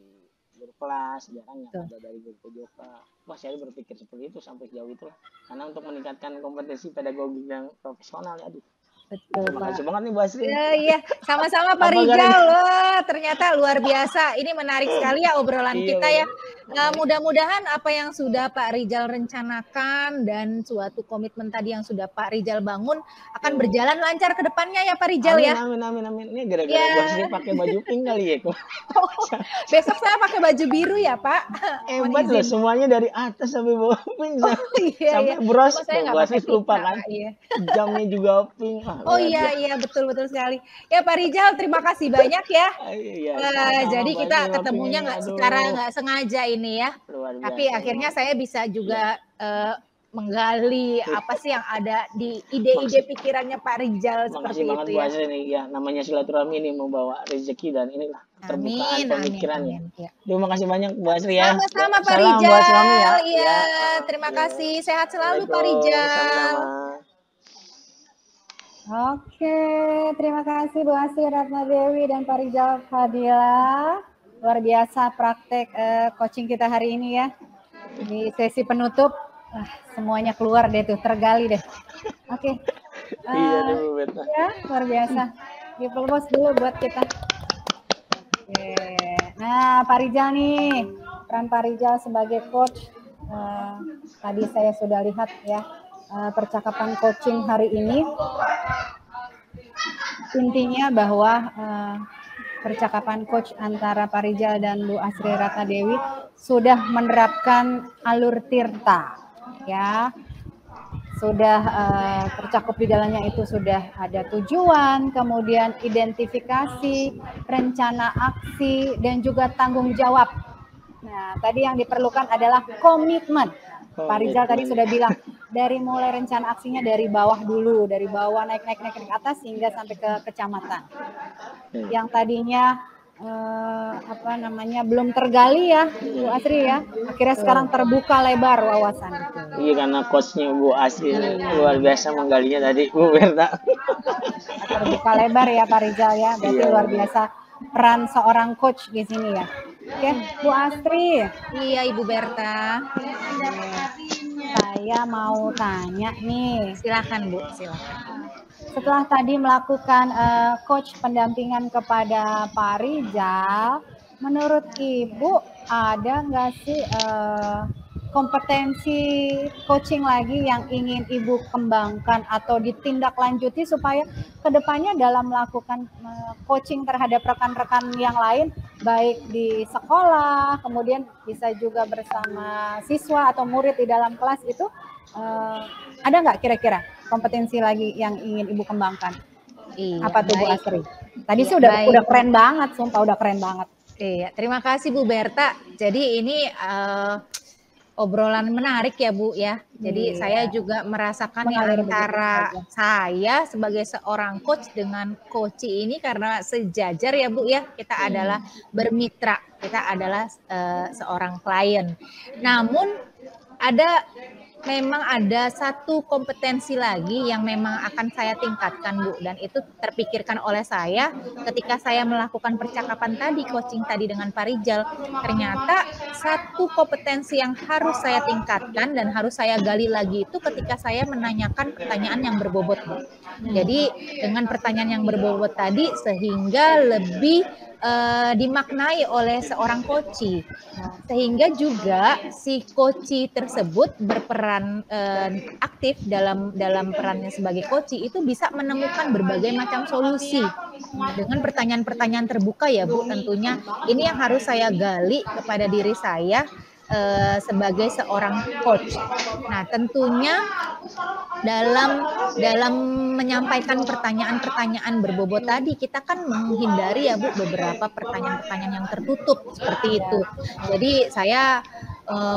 guru kelas, jarang yang Betul. ada dari guru PJK. Wah, saya berpikir seperti itu sampai sejauh itu lah. Karena untuk meningkatkan kompetensi pedagogi yang profesional ya, aduh. Betul, Terima Pak. kasih banget nih Bu Asri. Iya, sama-sama Pak Apa Rijal. gara-gara- Wah, ternyata luar biasa. Ini menarik sekali ya obrolan Iya, kita ya. benar. Mudah-mudahan apa yang sudah Pak Rijal rencanakan dan suatu komitmen tadi yang sudah Pak Rijal bangun akan berjalan lancar ke depannya ya Pak Rijal Amin, ya. amin, amin, amin. Ini gara-gara Ya. Bu Asri pakai baju pink kali ya. Besok saya pakai baju biru ya Pak. Mohon Hebat loh, izin. semuanya dari atas sampai bawah pink. Iya, Sampai iya. bros. Cuma saya nggak Bu Asri pakai lupa pita, kan. Pak, iya. Jamnya juga pink. Wah, Oh luar iya, biasa. iya betul sekali. Ya Pak Rijal, terima kasih banyak ya. Iya, Jadi sama-sama, kita Bu Asri, ketemunya waktunya. nggak Aduh, secara nggak sengaja ini ya. luar biasa. Tapi akhirnya Bu. saya bisa juga menggali apa sih yang ada di ide-ide pikirannya Pak Rijal seperti Makasih banget itu Bu ya. Asri nih. Ya, namanya silaturahmi ini membawa rezeki dan inilah keterbukaan Amin, pemikiran amin, ya. amin. Ya. Terima kasih banyak Bu Asri ya. Sama-sama Pak Salam Rijal. buat suami ya. Iya, terima kasih. Sehat selalu Pak Rijal. Sama-sama. Oke, terima kasih Bu Asri Ratna Dewi dan Pak Rijal Fadila. Luar biasa praktek coaching kita hari ini ya. Di sesi penutup, semuanya keluar deh tuh, tergali deh. Oke. Iya deh Bu Beta. Ya, luar biasa. Di pulpos dulu buat kita. Oke. Nah, Pak Rijal nih, peran Pak Rijal sebagai coach. Tadi saya sudah lihat ya, percakapan coaching hari ini. Intinya bahwa percakapan coach antara Pak Rijal dan Bu Asri Ratna Dewi sudah menerapkan alur tirta, ya. Sudah tercakup di dalamnya itu sudah ada tujuan, kemudian identifikasi, rencana aksi, dan juga tanggung jawab. Nah, tadi yang diperlukan adalah komitmen. Pak Rijal tadi sudah bilang, dari mulai rencana aksinya dari bawah dulu, dari bawah naik ke atas hingga sampai ke kecamatan. Yang tadinya belum tergali ya Bu Asri ya, akhirnya sekarang terbuka lebar wawasan. Iya, karena coachnya Bu Asri luar biasa menggalinya tadi Bu Berta. Terbuka lebar ya Pak Rijal ya, berarti Iya. luar biasa peran seorang coach di sini ya. Oke, Bu Asri. Iya Ibu Berta. Saya mau tanya nih. Silakan Bu, silakan. Setelah tadi melakukan coach pendampingan kepada Pak Rijal, menurut Ibu ada nggak sih kompetensi coaching lagi yang ingin Ibu kembangkan atau ditindaklanjuti supaya kedepannya dalam melakukan coaching terhadap rekan-rekan yang lain, baik di sekolah, kemudian bisa juga bersama siswa atau murid di dalam kelas itu, ada nggak kira-kira kompetensi lagi yang ingin Ibu kembangkan? Iya, Apa tuh Bu baik. Asri? Tadi Iya, sih udah baik. keren banget, sumpah udah keren banget. Iya, terima kasih Bu Berta. Jadi ini obrolan menarik ya Bu ya. Jadi Iya. saya juga merasakan ya Mengalir begitu antara saja. saya sebagai seorang coach dengan coachee ini karena sejajar ya Bu ya. Kita adalah bermitra, kita adalah seorang klien. Namun memang ada satu kompetensi lagi yang memang akan saya tingkatkan Bu, dan itu terpikirkan oleh saya ketika saya melakukan percakapan tadi, coaching tadi dengan Pak Rijal. Ternyata satu kompetensi yang harus saya tingkatkan dan harus saya gali lagi itu ketika saya menanyakan pertanyaan yang berbobot Bu. Jadi dengan pertanyaan yang berbobot tadi sehingga lebih dimaknai oleh seorang coachee, sehingga juga si coachee tersebut berperan aktif dalam perannya sebagai coachee itu bisa menemukan berbagai macam solusi dengan pertanyaan-pertanyaan terbuka ya Bu. Tentunya ini yang harus saya gali kepada diri saya sebagai seorang coach. Nah, tentunya dalam menyampaikan pertanyaan-pertanyaan berbobot tadi, kita kan menghindari ya Bu beberapa pertanyaan-pertanyaan yang tertutup seperti itu. Jadi saya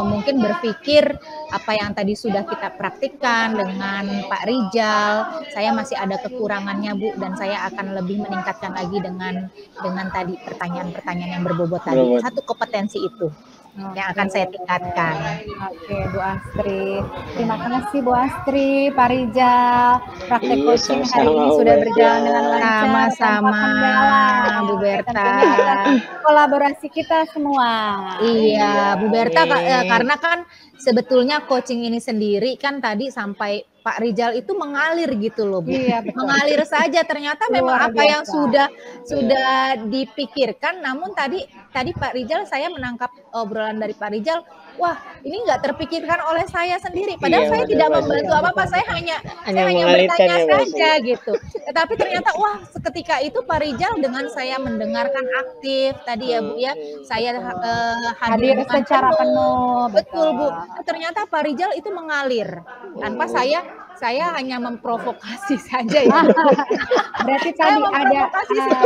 mungkin berpikir apa yang tadi sudah kita praktikkan dengan Pak Rijal, saya masih ada kekurangannya Bu, dan saya akan lebih meningkatkan lagi dengan tadi pertanyaan-pertanyaan yang berbobot tadi. Satu kompetensi itu. yang akan saya tingkatkan. Oke, Bu Astri. Terima kasih Bu Astri, Pak Rijal. Praktek coaching hari ini sudah berjalan dengan lancar Sama-sama, Bu Berta. Tentunya atas kolaborasi kita semua. Iya, Bu Berta, karena kan sebetulnya coaching ini sendiri kan tadi sampai Pak Rijal itu mengalir gitu loh, Bu. Iya, betul. Mengalir saja, ternyata memang apa yang sudah dipikirkan, namun tadi Pak Rijal, saya menangkap obrolan dari Pak Rijal, wah ini nggak terpikirkan oleh saya sendiri, padahal saya tidak membantu apa-apa, saya hanya bertanya saja gitu. Tetapi ternyata wah seketika itu Pak Rijal dengan saya mendengarkan aktif tadi ya Bu ya, saya hadir secara penuh. Betul Bu. Ternyata Pak Rijal itu mengalir tanpa saya hanya memprovokasi saja ya. Berarti tadi ada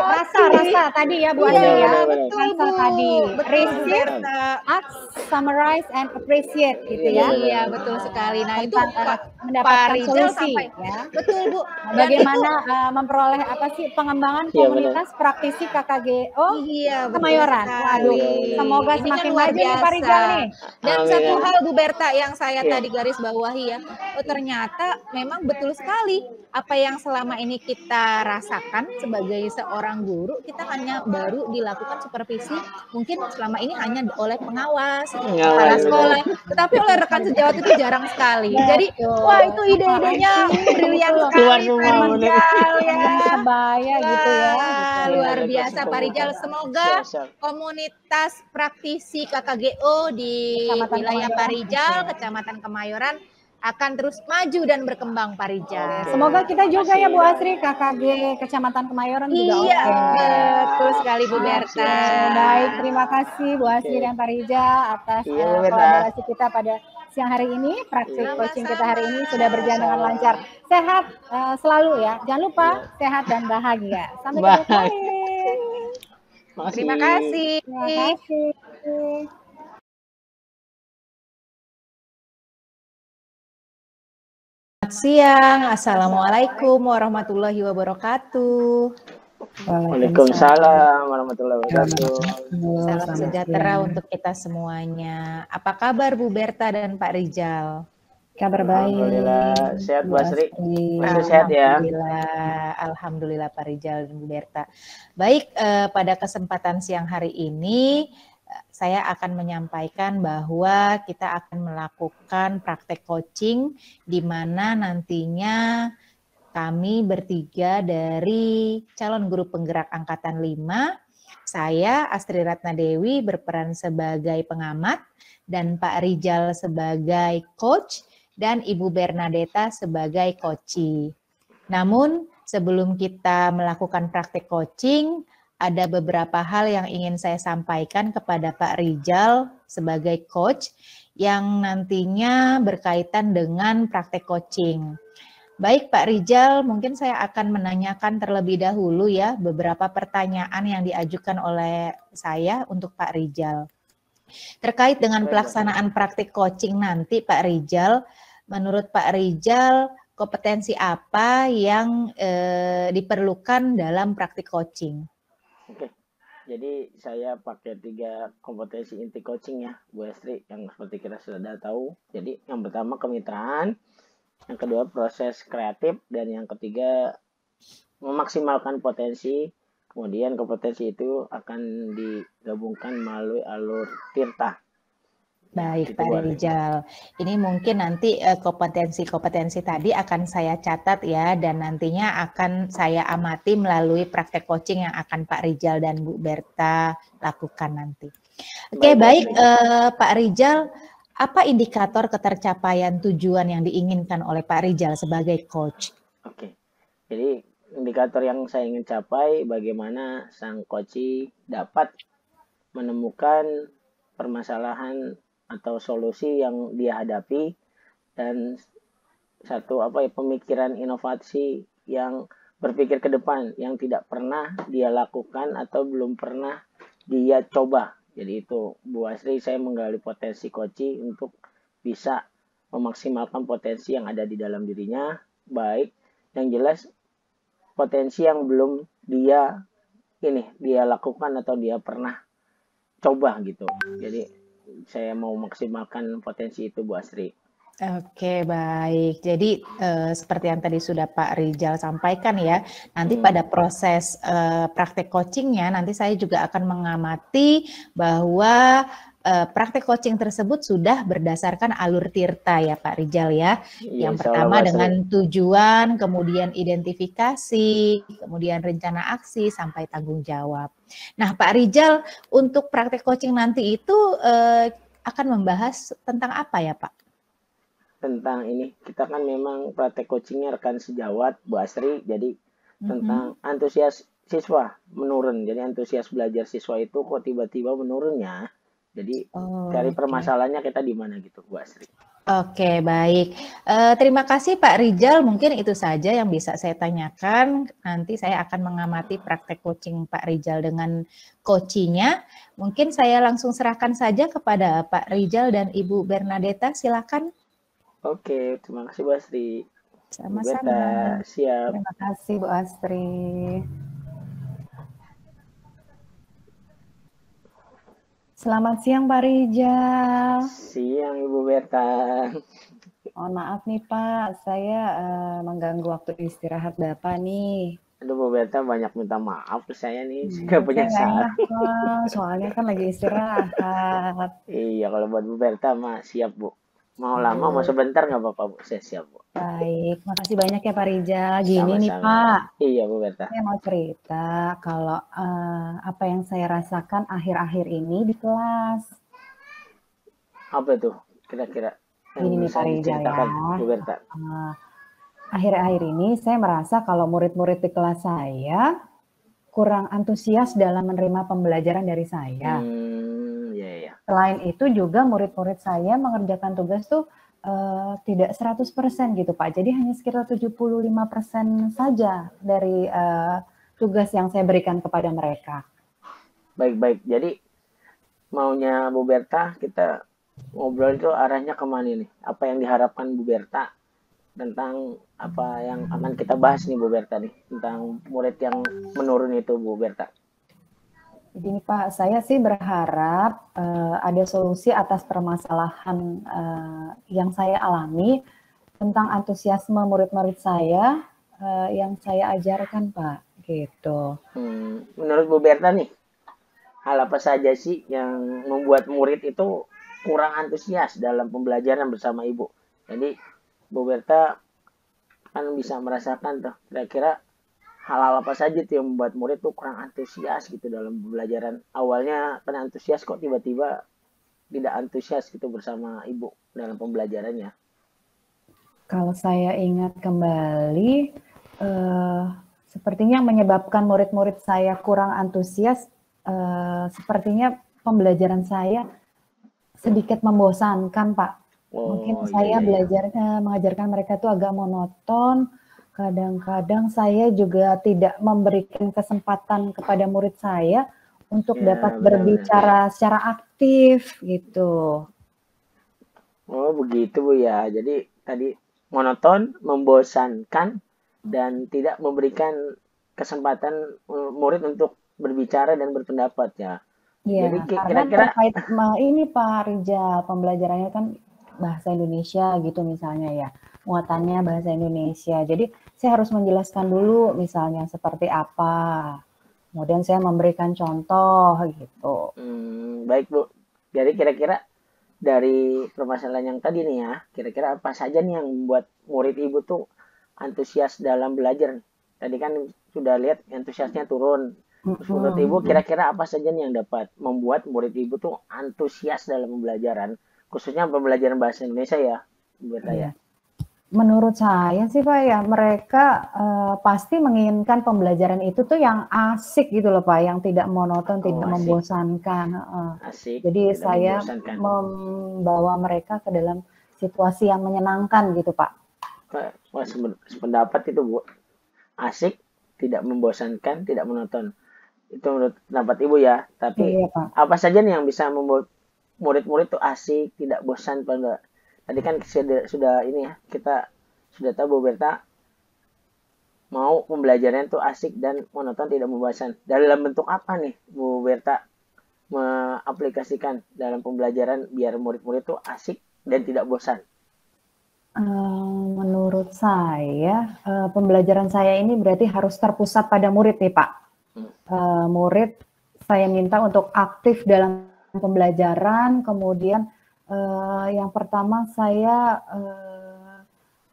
rasa tadi ya Bu Astri ya. Rasa tadi. Receive, act, summarize, and appreciate gitu ya. Iya betul sekali. Nah itu mendapatkan solusi ya. Betul Bu. Bagaimana memperoleh pengembangan komunitas praktisi KKGO Kemayoran. Waduh, semoga semakin maju nih Pak Rijal nih. Dan satu hal Bu Berta yang saya tadi garis bawahi ya, ternyata memang betul sekali apa yang selama ini kita rasakan sebagai seorang guru, kita hanya baru dilakukan supervisi mungkin selama ini hanya oleh pengawas, kepala sekolah, tetapi oleh rekan sejawat itu jarang sekali. Jadi wah itu ide-idenya brilian sekali Pak Rijal ya. Sebaya gitu ya. Luar biasa Pak Rijal. Semoga komunitas praktisi KKGO di wilayah Pak Rijal, Kecamatan Kemayoran akan terus maju dan berkembang Pak Rijal. Semoga kita juga ya Bu Astri, KKG Kecamatan Kemayoran juga betul sekali Bu Berta. Baik, terima kasih Bu Astri dan Pak Rijal atas kolaborasi kita pada siang hari ini. Praktik coaching kita hari ini sudah berjalan dengan lancar. Sehat selalu ya. Jangan lupa sehat dan bahagia. Sampai ketemu lagi. Terima kasih. Terima kasih. Selamat siang, Assalamualaikum warahmatullahi wabarakatuh. Waalaikumsalam warahmatullahi wabarakatuh. Salam sejahtera untuk kita semuanya. Apa kabar Bu Berta dan Pak Rijal? Kabar baik. Alhamdulillah sehat Bu Astri. Masih sehat ya. Alhamdulillah Pak Rijal dan Bu Berta. Baik, pada kesempatan siang hari ini saya akan menyampaikan bahwa kita akan melakukan praktek coaching di mana nantinya kami bertiga dari calon guru penggerak angkatan 5, saya Astri Ratna Dewi berperan sebagai pengamat dan Pak Rijal sebagai coach dan Ibu Bernadetta sebagai coachee. Namun sebelum kita melakukan praktek coaching, ada beberapa hal yang ingin saya sampaikan kepada Pak Rijal sebagai coach yang nantinya berkaitan dengan praktek coaching. Baik Pak Rijal, mungkin saya akan menanyakan terlebih dahulu ya beberapa pertanyaan yang diajukan oleh saya untuk Pak Rijal. Terkait dengan pelaksanaan praktik coaching nanti Pak Rijal, menurut Pak Rijal kompetensi apa yang diperlukan dalam praktik coaching? Oke, jadi saya pakai 3 kompetensi inti coaching ya Bu Astri yang seperti kita sudah tahu. Jadi yang pertama kemitraan, yang kedua proses kreatif, dan yang ketiga memaksimalkan potensi. Kemudian kompetensi itu akan digabungkan melalui alur tirta. Baik Pak Rijal, ini mungkin nanti kompetensi-kompetensi tadi akan saya catat ya, dan nantinya akan saya amati melalui praktek coaching yang akan Pak Rijal dan Bu Berta lakukan nanti. Oke, baik Pak Rijal, apa indikator ketercapaian tujuan yang diinginkan oleh Pak Rijal sebagai coach? Oke, jadi indikator yang saya ingin capai bagaimana sang coach dapat menemukan permasalahan atau solusi yang dia hadapi, dan satu pemikiran inovasi yang berpikir ke depan yang tidak pernah dia lakukan atau belum pernah dia coba. Jadi itu Bu Astri, saya menggali potensi coach untuk bisa memaksimalkan potensi yang ada di dalam dirinya, baik yang jelas potensi yang belum dia lakukan atau dia pernah coba gitu. Jadi saya mau maksimalkan potensi itu Bu Asri. Oke, baik. Jadi seperti yang tadi sudah Pak Rijal sampaikan ya, nanti pada proses praktek coachingnya nanti saya juga akan mengamati bahwa praktek coaching tersebut sudah berdasarkan alur tirta ya Pak Rijal ya. Iya, Yang pertama dengan tujuan, kemudian identifikasi, kemudian rencana aksi sampai tanggung jawab. Nah Pak Rijal, untuk praktek coaching nanti itu akan membahas tentang apa ya Pak? Tentang ini, kita kan memang praktek coachingnya rekan sejawat Bu Asri, jadi tentang antusias siswa menurun. Jadi antusias belajar siswa itu kok tiba-tiba menurunnya. Jadi cari permasalahannya kita di mana gitu Bu Asri. Oke, baik. Terima kasih Pak Rijal. Mungkin itu saja yang bisa saya tanyakan. Nanti saya akan mengamati praktek coaching Pak Rijal dengan coachingnya. Mungkin saya langsung serahkan saja kepada Pak Rijal dan Ibu Bernadetta. Silakan. Oke, terima kasih Bu Asri. Sama-sama. Siap. Terima kasih Bu Asri. Selamat siang Pak Rijal. Siang Ibu Berta. Mohon maaf nih Pak, saya mengganggu waktu istirahat Bapak nih. Aduh Bu Berta, banyak minta maaf ke saya nih, nggak punya salah. Soalnya kan lagi istirahat. Iya, kalau buat Bu Berta mah siap Bu. Mau lama, mau sebentar nggak apa-apa Bu, saya siap Bu. Baik, makasih banyak ya Pak Rijal. Gini nih Pak. Iya Bu Berta. Saya mau cerita kalau apa yang saya rasakan akhir-akhir ini di kelas. Apa tuh kira-kira? Gini nih Pak Rijal ya. Bu Berta. Akhir-akhir ini saya merasa kalau murid-murid di kelas saya kurang antusias dalam menerima pembelajaran dari saya. Iya. Selain itu juga murid-murid saya mengerjakan tugas tuh tidak 100% gitu Pak. Jadi hanya sekitar 75% saja dari tugas yang saya berikan kepada mereka. Baik. Jadi maunya Bu Berta kita ngobrol itu arahnya kemana nih? Apa yang diharapkan Bu Berta tentang apa yang akan kita bahas nih Bu Berta nih tentang murid yang menurun itu Bu Berta. Jadi nih Pak, saya sih berharap ada solusi atas permasalahan yang saya alami tentang antusiasme murid-murid saya yang saya ajarkan Pak, gitu. Menurut Bu Berta nih, hal apa saja sih yang membuat murid itu kurang antusias dalam pembelajaran bersama Ibu? Jadi Bu Berta kan bisa merasakan tuh kira-kira hal-hal apa saja tuh yang membuat murid tuh kurang antusias gitu dalam pembelajaran. Awalnya kan antusias kok tiba-tiba tidak antusias gitu bersama Ibu dalam pembelajarannya. Kalau saya ingat kembali, sepertinya yang menyebabkan murid-murid saya kurang antusias, sepertinya pembelajaran saya sedikit membosankan Pak. Mungkin saya mengajarkan mereka itu agak monoton. Kadang-kadang saya juga tidak memberikan kesempatan kepada murid saya untuk dapat berbicara secara aktif gitu. Oh begitu Bu ya. Jadi tadi monoton, membosankan, dan tidak memberikan kesempatan murid untuk berbicara dan berpendapat ya. Iya, jadi karena terkait ini Pak Rijal, pembelajarannya kan bahasa Indonesia gitu misalnya ya, muatannya bahasa Indonesia. Jadi saya harus menjelaskan dulu misalnya seperti apa, kemudian saya memberikan contoh gitu. Baik Bu, jadi kira-kira dari permasalahan yang tadi nih ya, kira-kira apa saja nih yang membuat murid Ibu tuh antusias dalam belajar? Tadi kan sudah lihat antusiasnya turun. Terus menurut Ibu kira-kira apa saja nih yang dapat membuat murid Ibu tuh antusias dalam pembelajaran? Khususnya pembelajaran bahasa Indonesia ya, Bu Berta ya. Menurut saya sih Pak ya, mereka pasti menginginkan pembelajaran itu tuh yang asik gitu loh Pak, yang tidak monoton, tidak membosankan. Asik. Jadi saya membawa mereka ke dalam situasi yang menyenangkan gitu Pak. Wah, sependapat itu Bu. Asik, tidak membosankan, tidak monoton. Itu menurut pendapat Ibu ya. Tapi apa saja nih yang bisa membuat murid-murid tuh asik, tidak bosan pada. Tadi kan sudah ini ya, kita sudah tahu Bu Berta mau pembelajarannya tuh asik dan monoton, tidak membosankan. Dalam bentuk apa nih Bu Berta mengaplikasikan dalam pembelajaran biar murid-murid itu asik dan tidak bosan? Menurut saya, pembelajaran saya ini berarti harus terpusat pada murid nih Pak. Murid saya minta untuk aktif dalam pembelajaran, kemudian yang pertama saya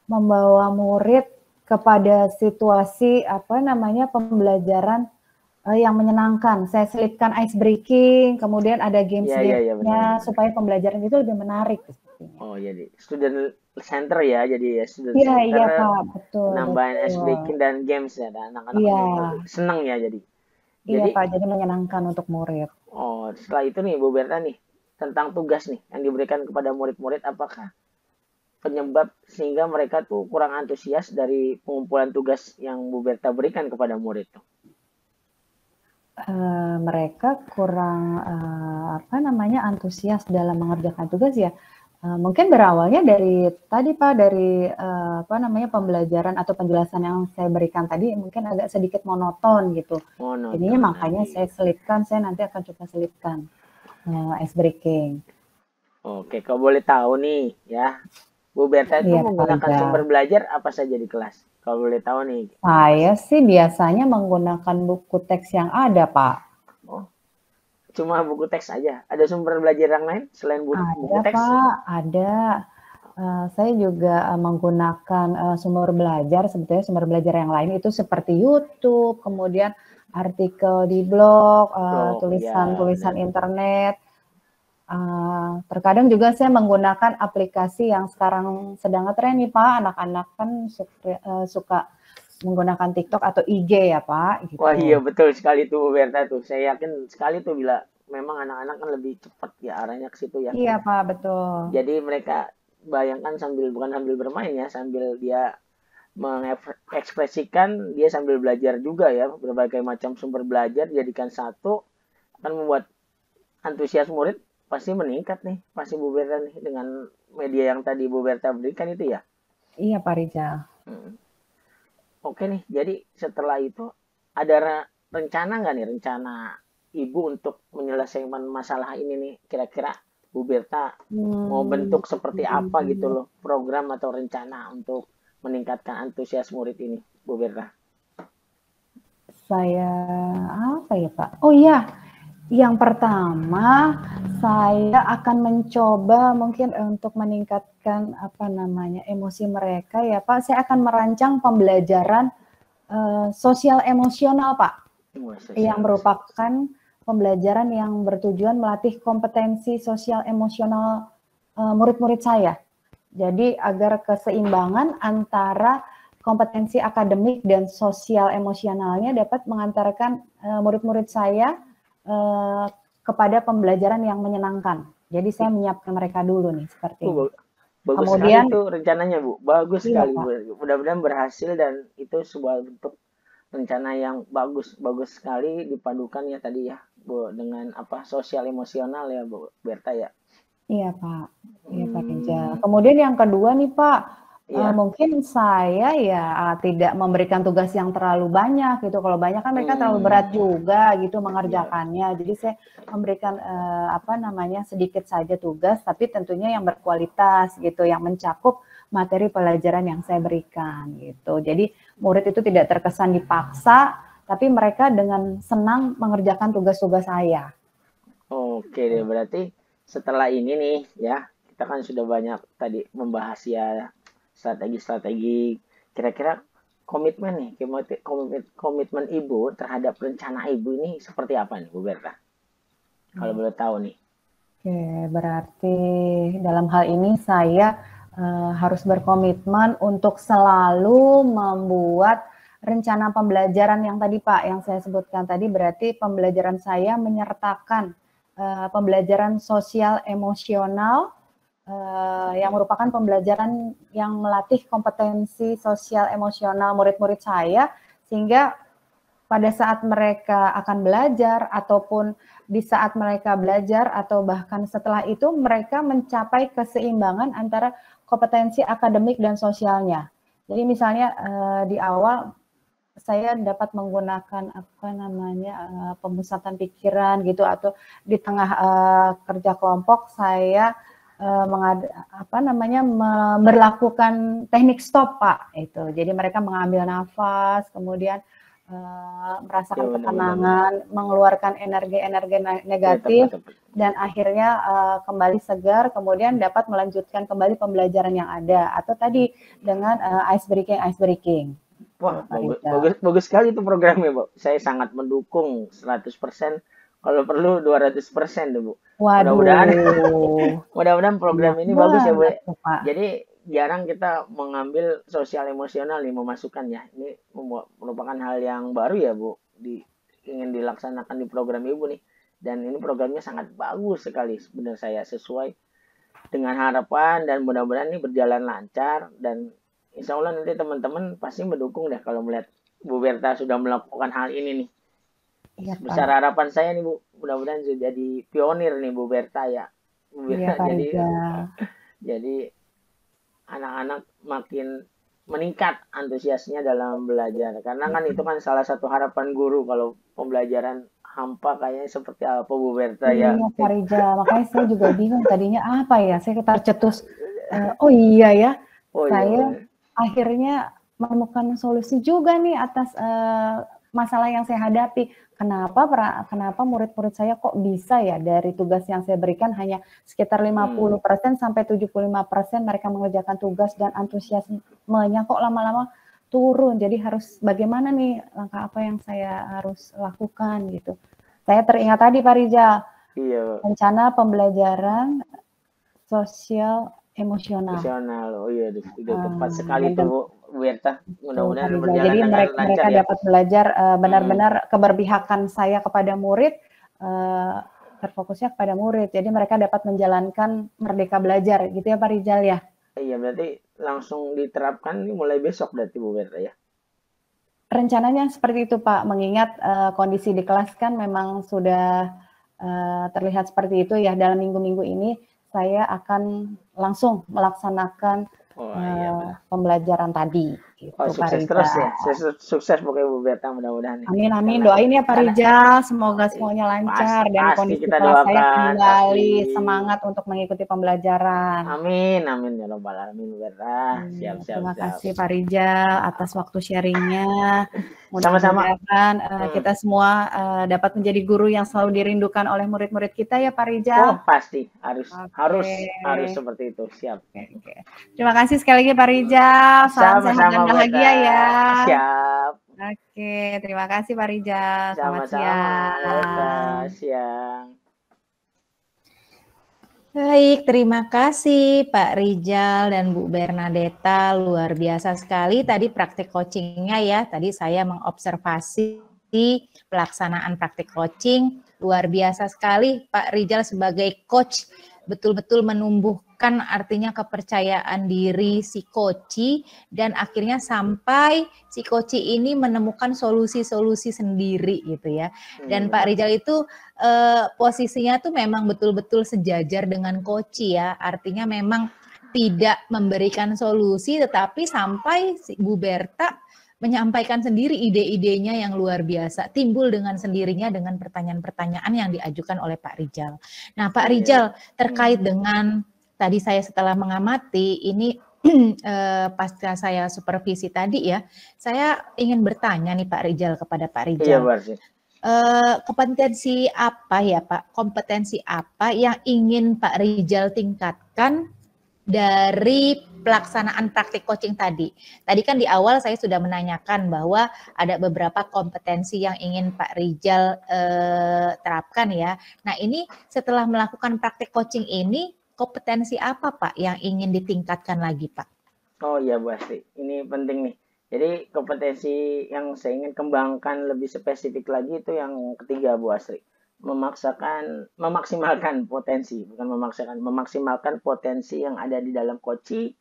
membawa murid kepada situasi pembelajaran yang menyenangkan. Saya selipkan ice breaking, kemudian ada games-gamesnya supaya pembelajaran itu lebih menarik. Oh, jadi student center ya, jadi ya student center. Iya Pak, betul. Nambahin ice breaking dan games ya, dan anak-anak senang ya jadi. Iya Pak, jadi menyenangkan untuk murid. Oh, setelah itu nih Bu Berta nih, tentang tugas nih yang diberikan kepada murid-murid, apakah penyebab sehingga mereka tuh kurang antusias dari pengumpulan tugas yang Bu Berta berikan kepada murid tuh? Mereka kurang antusias dalam mengerjakan tugas ya. Mungkin berawalnya dari tadi Pak, dari pembelajaran atau penjelasan yang saya berikan tadi mungkin agak sedikit monoton gitu. Jadinya makanya saya selipkan, saya nanti akan coba selipkan ice breaking. Oke, kalau boleh tahu nih ya, Bu Berta itu menggunakan sumber belajar apa saja di kelas? Kalau boleh tahu nih. Saya sih biasanya menggunakan buku teks yang ada, Pak. Oh, cuma buku teks aja? Ada sumber belajar yang lain selain buku teks? Ada, Pak. Ada. Saya juga menggunakan sumber belajar, sebetulnya sumber belajar yang lain itu seperti YouTube, kemudian artikel di blog, tulisan-tulisan internet. Terkadang juga saya menggunakan aplikasi yang sekarang sedang ngetren nih Pak, anak-anak kan suka menggunakan TikTok atau IG ya Pak. Gitu. Wah iya betul sekali tuh Bu Berta tuh, saya yakin sekali tuh bila memang anak-anak kan lebih cepat ya arahnya ke situ ya. Iya Pak, betul. Jadi mereka bayangkan bukan sambil bermain ya, sambil dia mengekspresikan, dia sambil belajar juga ya, berbagai macam sumber belajar dijadikan satu, akan membuat antusias murid pasti meningkat nih, pasti Bu Berta nih dengan media yang tadi Bu Berta berikan itu ya. Iya Pak Rizal. Oke nih, jadi setelah itu ada rencana nggak nih, rencana Ibu untuk menyelesaikan masalah ini nih, kira-kira Bu Berta mau bentuk seperti apa gitu loh, program atau rencana untuk meningkatkan antusias murid ini, Bu Berta? Saya apa ya Pak? Oh iya. Yang pertama, saya akan mencoba mungkin untuk meningkatkan emosi mereka ya Pak. Saya akan merancang pembelajaran sosial emosional Pak, yang merupakan pembelajaran yang bertujuan melatih kompetensi sosial emosional murid-murid saya. Jadi agar keseimbangan antara kompetensi akademik dan sosial emosionalnya dapat mengantarkan murid-murid saya kepada pembelajaran yang menyenangkan. Jadi saya menyiapkan mereka dulu nih seperti ini. Bagus kemudian, sekali itu rencananya Bu, bagus sekali Bu. Mudah-mudahan berhasil dan itu sebuah bentuk rencana yang bagus sekali dipadukan ya tadi ya Bu dengan sosial emosional ya Bu Berta ya. Iya Pak, iya Pak Rizal. Kemudian yang kedua nih Pak. Mungkin saya ya tidak memberikan tugas yang terlalu banyak gitu. Kalau banyak kan mereka terlalu berat juga gitu mengerjakannya. Jadi saya memberikan sedikit saja tugas, tapi tentunya yang berkualitas gitu, yang mencakup materi pelajaran yang saya berikan gitu. Jadi murid itu tidak terkesan dipaksa, tapi mereka dengan senang mengerjakan tugas-tugas saya. Oke deh, berarti setelah ini nih ya, kita kan sudah banyak tadi membahas ya strategi-strategi, kira-kira komitmen nih, komitmen Ibu terhadap rencana Ibu ini seperti apa nih Bu Berta? Kalau boleh tahu nih. Oke, berarti dalam hal ini saya harus berkomitmen untuk selalu membuat rencana pembelajaran yang tadi Pak, yang saya sebutkan tadi, berarti pembelajaran saya menyertakan pembelajaran sosial emosional, yang merupakan pembelajaran yang melatih kompetensi sosial emosional murid-murid saya, sehingga pada saat mereka akan belajar ataupun di saat mereka belajar atau bahkan setelah itu mereka mencapai keseimbangan antara kompetensi akademik dan sosialnya. Jadi misalnya di awal saya dapat menggunakan apa namanya pemusatan pikiran gitu, atau di tengah kerja kelompok saya berlakukan teknik stop Pak itu. Jadi mereka mengambil nafas, kemudian merasakan ketenangan, mengeluarkan energi-energi negatif, dan akhirnya kembali segar, kemudian dapat melanjutkan kembali pembelajaran yang ada, atau tadi dengan ice breaking. Wah, bagus sekali itu programnya, Bu. Saya sangat mendukung 100%, kalau perlu 200% deh, Bu. Mudah-mudahan program ini bagus ya, Bu. Jadi jarang kita mengambil sosial emosional nih, memasukkan ya. Ini merupakan hal yang baru ya, Bu. Ingin dilaksanakan di program Ibu nih. Dan ini programnya sangat bagus sekali sebenarnya, saya sesuai dengan harapan, dan mudah-mudahan ini berjalan lancar, dan insya Allah nanti teman-teman pasti mendukung deh kalau melihat Bu Berta sudah melakukan hal ini nih. Ya, besar harapan saya nih, Bu, mudah-mudahan jadi pionir nih Bu Berta ya. Bu Berta jadi anak-anak makin meningkat antusiasnya dalam belajar, karena kan itu kan salah satu harapan guru. Kalau pembelajaran hampa kayaknya seperti apa, Bu Berta ya. Iya Pak Rijal, makanya saya juga bingung tadinya apa ya, saya tercetus oh iya ya, saya akhirnya menemukan solusi juga nih atas masalah yang saya hadapi. Kenapa murid-murid saya kok bisa ya dari tugas yang saya berikan hanya sekitar 50% sampai 75% mereka mengerjakan tugas, dan antusiasmenya kok lama-lama turun. Jadi harus bagaimana nih, langkah apa yang saya harus lakukan gitu. Saya teringat tadi Pak Rijal, rencana pembelajaran sosial emosional. Oh iya, udah tepat sekali itu Bu Berta. Mudah-mudahan berjalan jadi mereka ya. Dapat belajar benar-benar keberpihakan saya kepada murid, terfokusnya kepada murid. Jadi mereka dapat menjalankan merdeka belajar, gitu ya Pak Rijal ya. Iya, berarti langsung diterapkan mulai besok berarti Bu Berta ya. Rencananya seperti itu Pak, mengingat kondisi di kelas kan memang sudah terlihat seperti itu ya. Dalam minggu-minggu ini saya akan langsung melaksanakan pembelajaran tadi. Gitu, sukses terus ya, sukses pokoknya Bu Berta, mudah-mudahan. Amin, doain ya Pak Rijal, semoga semuanya lancar dan kondisi kelas saya kembali semangat untuk mengikuti pembelajaran. Amin ya Rabbal Alamin Bu Berta. Siap. Terima kasih Pak Rijal atas waktu sharingnya. Mudah-mudahan kita semua dapat menjadi guru yang selalu dirindukan oleh murid-murid kita ya Pak Rijal. Oh pasti, harus seperti itu. Siap. Terima kasih sekali lagi Pak Rijal. Salam sehat dan bahagia ya. Siap. Oke, terima kasih Pak Rijal. Selamat siang. Baik, terima kasih Pak Rijal dan Bu Bernadetta, luar biasa sekali tadi praktik coachingnya ya. Tadi saya mengobservasi pelaksanaan praktik coaching, luar biasa sekali Pak Rijal sebagai coach, betul-betul menumbuhkan artinya kepercayaan diri si coach, dan akhirnya sampai si coach ini menemukan solusi-solusi sendiri gitu ya. Dan Pak Rijal itu posisinya tuh memang betul-betul sejajar dengan coach ya, artinya memang tidak memberikan solusi tetapi sampai si Bu Berta menyampaikan sendiri ide-idenya yang luar biasa, timbul dengan sendirinya dengan pertanyaan-pertanyaan yang diajukan oleh Pak Rijal. Nah Pak Rijal, terkait dengan tadi saya setelah mengamati ini pasca saya supervisi tadi ya, saya ingin bertanya nih Pak Rijal kepada Pak Rijal. Kompetensi apa ya Pak? Kompetensi apa yang ingin Pak Rijal tingkatkan dari pelaksanaan praktik coaching tadi? Tadi kan di awal saya sudah menanyakan bahwa ada beberapa kompetensi yang ingin Pak Rijal terapkan ya. Nah ini setelah melakukan praktik coaching ini, kompetensi apa Pak yang ingin ditingkatkan lagi Pak? Oh iya Bu Astri, ini penting nih. Jadi kompetensi yang saya ingin kembangkan lebih spesifik lagi itu yang ketiga Bu Astri. Memaksimalkan potensi yang ada di dalam coaching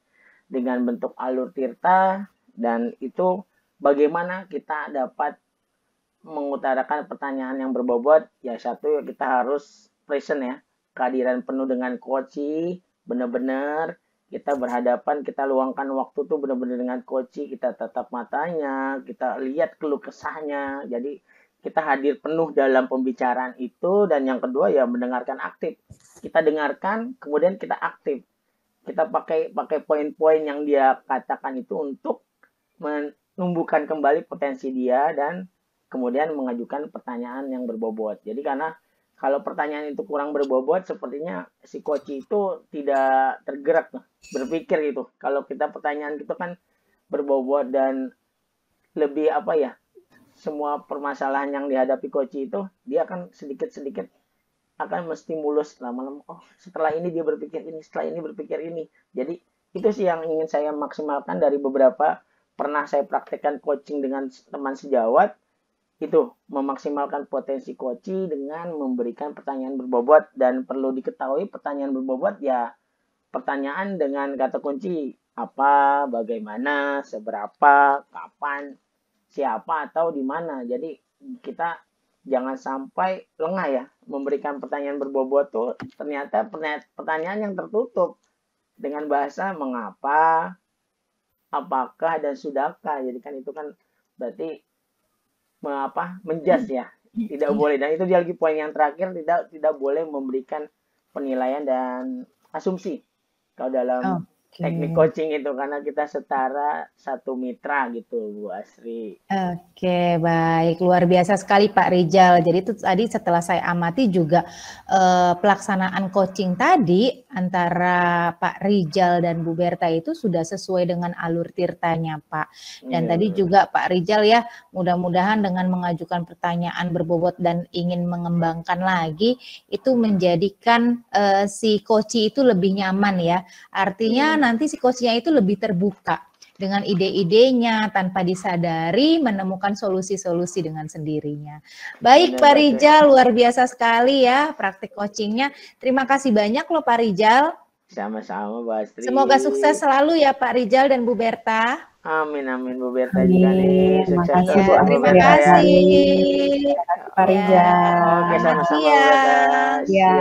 dengan bentuk alur tirta, dan itu bagaimana kita dapat mengutarakan pertanyaan yang berbobot. Ya satu, kita harus present ya, kehadiran penuh dengan coaching, benar-benar kita berhadapan, kita luangkan waktu tuh benar-benar dengan coach, kita tatap matanya, kita lihat keluh kesahnya. Jadi kita hadir penuh dalam pembicaraan itu. Dan yang kedua ya mendengarkan aktif. Kita dengarkan, kemudian kita aktif. Kita pakai poin-poin yang dia katakan itu untuk menumbuhkan kembali potensi dia dan kemudian mengajukan pertanyaan yang berbobot. Jadi karena kalau pertanyaan itu kurang berbobot, sepertinya si coach itu tidak tergerak berpikir gitu. Kalau kita pertanyaan itu kan berbobot dan lebih apa ya, semua permasalahan yang dihadapi coach itu, dia akan sedikit-sedikit akan menstimulus lama-lama. Oh, setelah ini dia berpikir ini, setelah ini berpikir ini. Jadi itu sih yang ingin saya maksimalkan dari beberapa pernah saya praktekkan coaching dengan teman sejawat. Itu memaksimalkan potensi coach dengan memberikan pertanyaan berbobot. Dan perlu diketahui pertanyaan berbobot ya pertanyaan dengan kata kunci apa, bagaimana, seberapa, kapan, siapa, atau di mana. Jadi kita jangan sampai lengah ya memberikan pertanyaan berbobot tuh ternyata pertanyaan yang tertutup dengan bahasa mengapa, apakah, dan sudahkah. Jadi kan itu kan berarti menjudge ya, tidak boleh. Dan itu dia lagi poin yang terakhir, tidak boleh memberikan penilaian dan asumsi kalau dalam teknik coaching itu, karena kita setara satu mitra gitu Bu Asri. Oke, baik, luar biasa sekali Pak Rijal. Jadi itu tadi setelah saya amati juga pelaksanaan coaching tadi antara Pak Rijal dan Bu Berta itu sudah sesuai dengan alur tirtanya Pak. Dan tadi juga Pak Rijal ya, mudah-mudahan dengan mengajukan pertanyaan berbobot dan ingin mengembangkan lagi, itu menjadikan si coach itu lebih nyaman ya. Artinya nanti si coachnya itu lebih terbuka dengan ide-idenya tanpa disadari menemukan solusi-solusi dengan sendirinya. Baik Pak Rijal, luar biasa sekali ya praktik coachingnya. Terima kasih banyak loh Pak Rijal. Sama-sama Bu Astri. Semoga sukses selalu ya Pak Rijal dan Bu Berta. Amin, amin Bu Berta juga nih. Sukses ya, terima kasih. Pak Rijal. Oke, sama-sama Bu Berta. Ya.